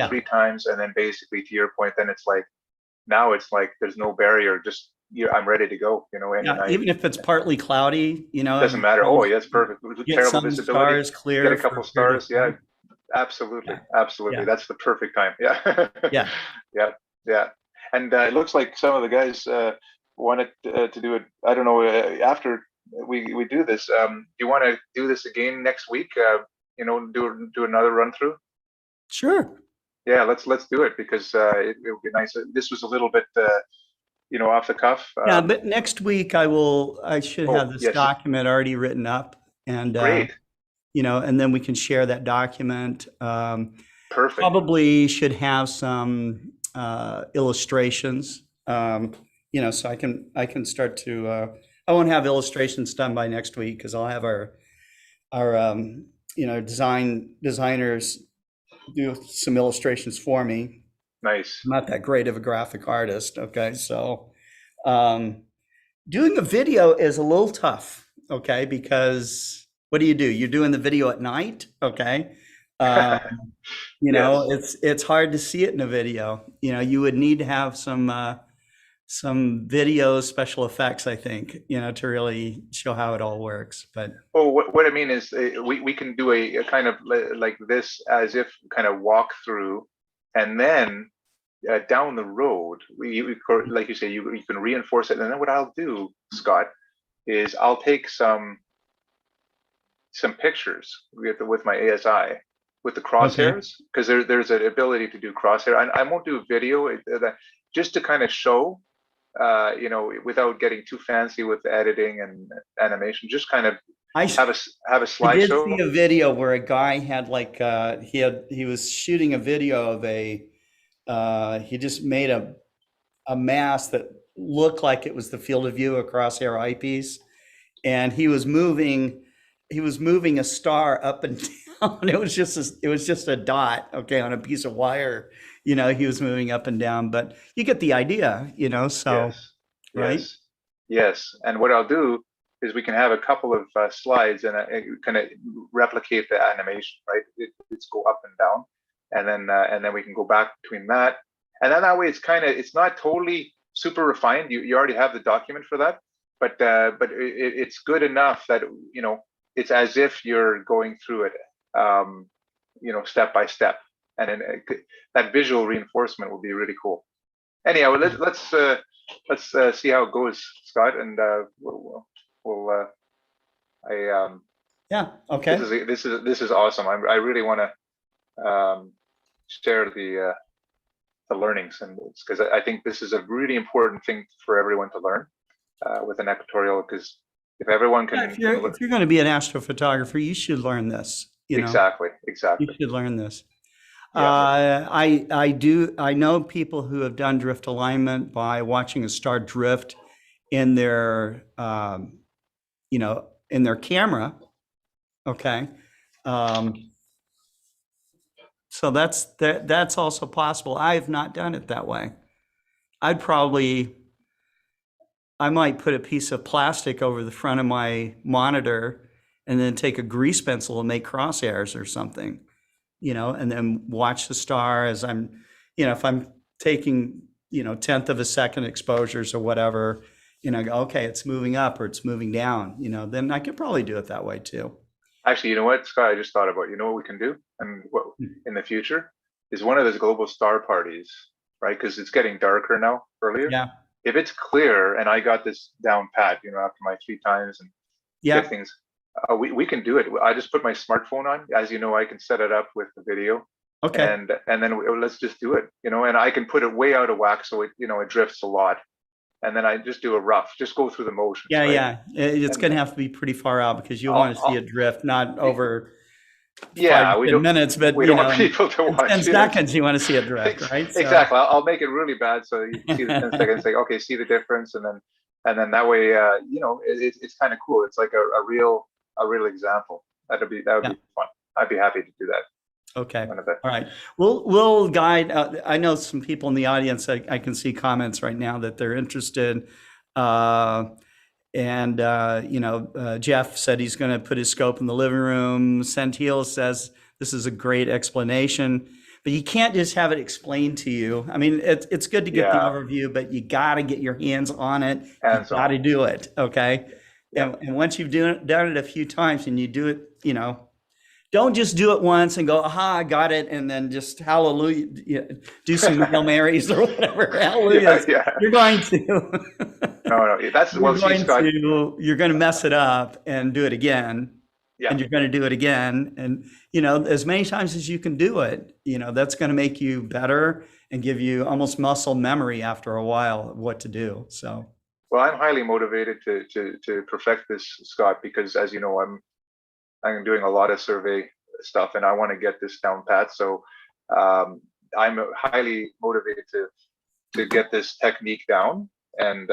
3 times, and then basically, to your point, then it's like there's no barrier. Just I'm ready to go. Even if it's partly cloudy, it doesn't matter. Oh, yeah, it's perfect. Get Terrible some visibility. stars clear. Get a couple stars. Yeah, absolutely. Yeah. That's the perfect time. Yeah. Yeah. Yeah. And it looks like some of the guys wanted to do it. I don't know. After we do this, do you want to do this again next week? Do another run through. Sure. Yeah, let's do it, because it would be nice. This was a little bit off the cuff. Yeah, but next week I should have this yes. document already written up, and Great. And then we can share that document. Perfect. Probably should have some illustrations. So I can start to. I won't have illustrations done by next week, because I'll have our designers do some illustrations for me. Nice. I'm not that great of a graphic artist. Okay, so doing a video is a little tough. Okay, because what do? You're doing the video at night. Okay. Yes. It's hard to see it in a video. You would need to have some video special effects, I think, to really show how it all works. But what I mean is, we can do a kind of like this, as if kind of walk through, and then down the road, like you say, you can reinforce it. And then what I'll do, Scott, is I'll take some pictures with my ASI, with the crosshairs, because there's an ability to do crosshair. I won't do a video, just to kind of show, without getting too fancy with the editing and animation, just kind of have a slideshow. I did see a video where a guy had he was shooting a video of he just made a mass that looked like it was the field of view of Crosshair Eyepiece, and he was moving a star up and down. It was just a dot, on a piece of wire. He was moving up and down, but you get the idea, so. Yes. Right. Yes. And what I'll do is we can have a couple of slides and kind of replicate the animation, right? It's go up and down, and then we can go back between that, and then that way it's not totally super refined. You already have the document for that, but it's good enough that it's as if you're going through it, step by step, and then that visual reinforcement will be really cool. Anyhow, let's see how it goes, Scott, and yeah, okay. This is awesome. I really want to share the learnings, and because I think this is a really important thing for everyone to learn with an equatorial, because if everyone can, if you're going to be an astrophotographer, you should learn this. Exactly. You should learn this. Yeah. I know people who have done drift alignment by watching a star drift in their in their camera. Okay. So that's also possible. I have not done it that way. I might put a piece of plastic over the front of my monitor and then take a grease pencil and make crosshairs or something, and then watch the star as I'm, if I'm taking, 1/10 of a second exposures or whatever, okay, it's moving up or it's moving down, then I could probably do it that way too. Actually, you know what, Scott, I just thought about, what we can do, and what in the future is one of those global star parties, right? Because it's getting darker now, earlier. Yeah. If it's clear and I got this down pat, after my 3 times and get things, we can do it. I just put my smartphone on, as you know, I can set it up with the video. Okay. And then let's just do it, and I can put it way out of whack, so it drifts a lot. And then I just do a rough, just go through the motions. Yeah, right? yeah. It's going to have to be pretty far out, because you want to see it drift, not over 5 minutes, but we don't want people to watch 10 seconds. You want to see it drift, right? So. Exactly. I'll make it really bad, so you can see the 10 seconds. Say, okay, see the difference, and then that way, it's kind of cool. It's like a real example. That would be fun. I'd be happy to do that. Okay. All right. We'll guide. I know some people in the audience. I can see comments right now that they're interested. Jeff said he's going to put his scope in the living room. Sentil says this is a great explanation, but you can't just have it explained to you. I mean, it's good to get the overview, but you got to get your hands on it. You got to do it. Okay. Yeah. And once you've done it a few times and you do it, don't just do it once and go, aha, I got it, and then just hallelujah, do some Hail Marys or whatever. Hallelujah. You're going to. No, that's, well, see, Scott, You're going to mess it up and do it again. yeah. And you're going to do it again. And, as many times as you can do it, that's going to make you better and give you almost muscle memory after a while of what to do. So, Well, I'm highly motivated to perfect this, Scott, because as you know, I'm doing a lot of survey stuff and I want to get this down pat. So I'm highly motivated to get this technique down. And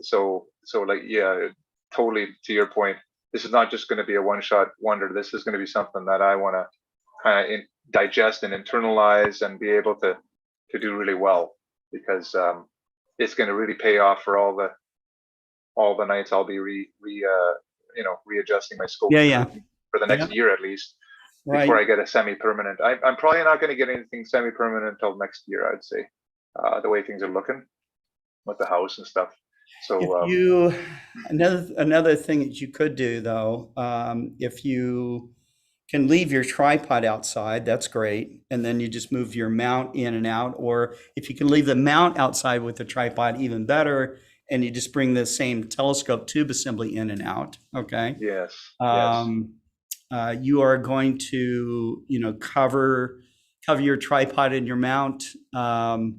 so like, yeah, totally to your point, this is not just going to be a one-shot wonder. This is going to be something that I want to kind of digest and internalize and be able to do really well, because it's going to really pay off for all the nights I'll be readjusting my scope for the next year at least, before I get a semi-permanent. I'm probably not going to get anything semi-permanent until next year, I'd say, the way things are looking with the house and stuff. So another thing that you could do though, if you can leave your tripod outside, that's great. And then you just move your mount in and out. Or if you can leave the mount outside with the tripod, even better. And you just bring the same telescope tube assembly in and out. Okay. Yes. You are going to, cover your tripod and your mount. I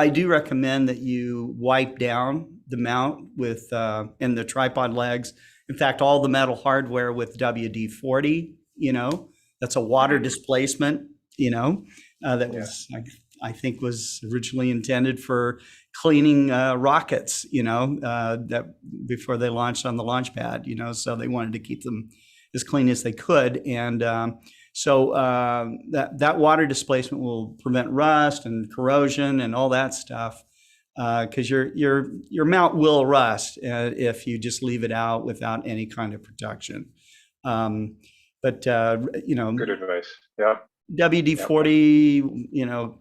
do recommend that you wipe down the mount with and the tripod legs. In fact, all the metal hardware with WD-40, that's a water displacement, that was, I think was originally intended for cleaning rockets, that before they launched on the launch pad, so they wanted to keep them as clean as they could. And so that water displacement will prevent rust and corrosion and all that stuff, because your mount will rust if you just leave it out without any kind of protection. Good advice. Yeah. WD-40,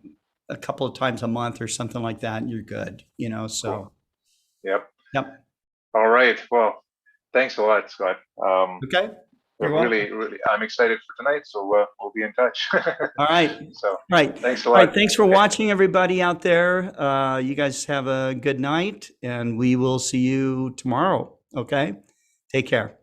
a couple of times a month or something like that, and you're good. So. Cool. Yep. Yep. All right. Well, thanks a lot, Scott. Okay. Really, I'm excited for tonight, so we'll be in touch. All right. So, right. Thanks a lot. All right. Thanks for watching, everybody out there. You guys have a good night, and we will see you tomorrow. Okay. Take care.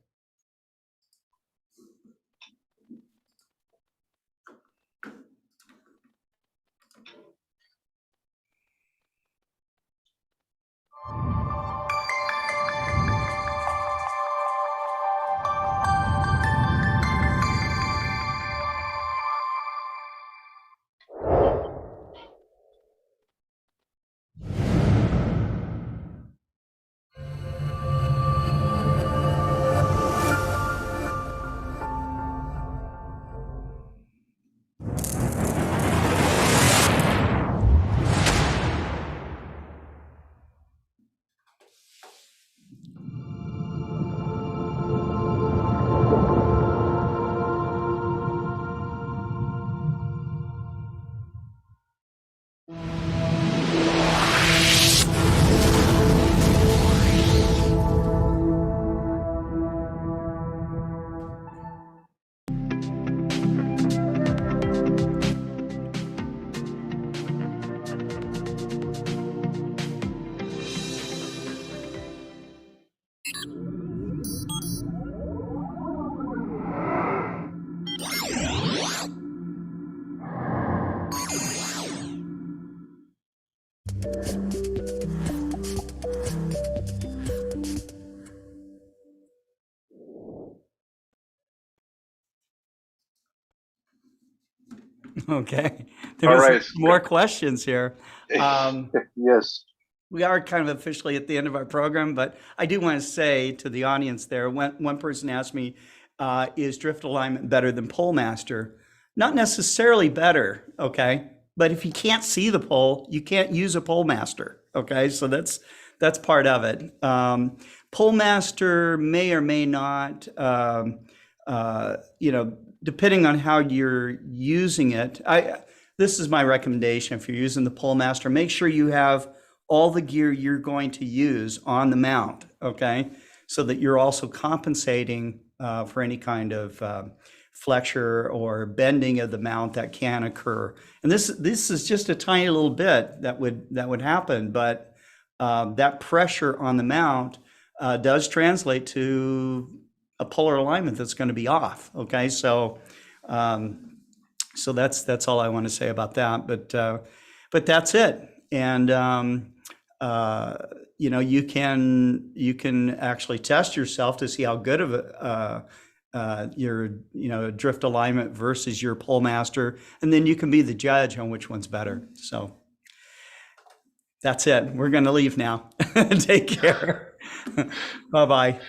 Okay. There's more questions here. Yes. We are kind of officially at the end of our program, but I do want to say to the audience there, one person asked me, is drift alignment better than pole master? Not necessarily better, okay? But if you can't see the pole, you can't use a pole master, okay? So that's part of it. Pole master may or may not, depending on how you're using it. This is my recommendation. If you're using the pole master, make sure you have all the gear you're going to use on the mount, okay? So that you're also compensating for any kind of flexure or bending of the mount that can occur. And this is just a tiny little bit that would happen, but that pressure on the mount does translate to a polar alignment that's going to be off. Okay, so that's all I want to say about that. But that's it. And you can actually test yourself to see how good of your drift alignment versus your pole master, and then you can be the judge on which one's better. So that's it. We're going to leave now. Take care. Bye-bye.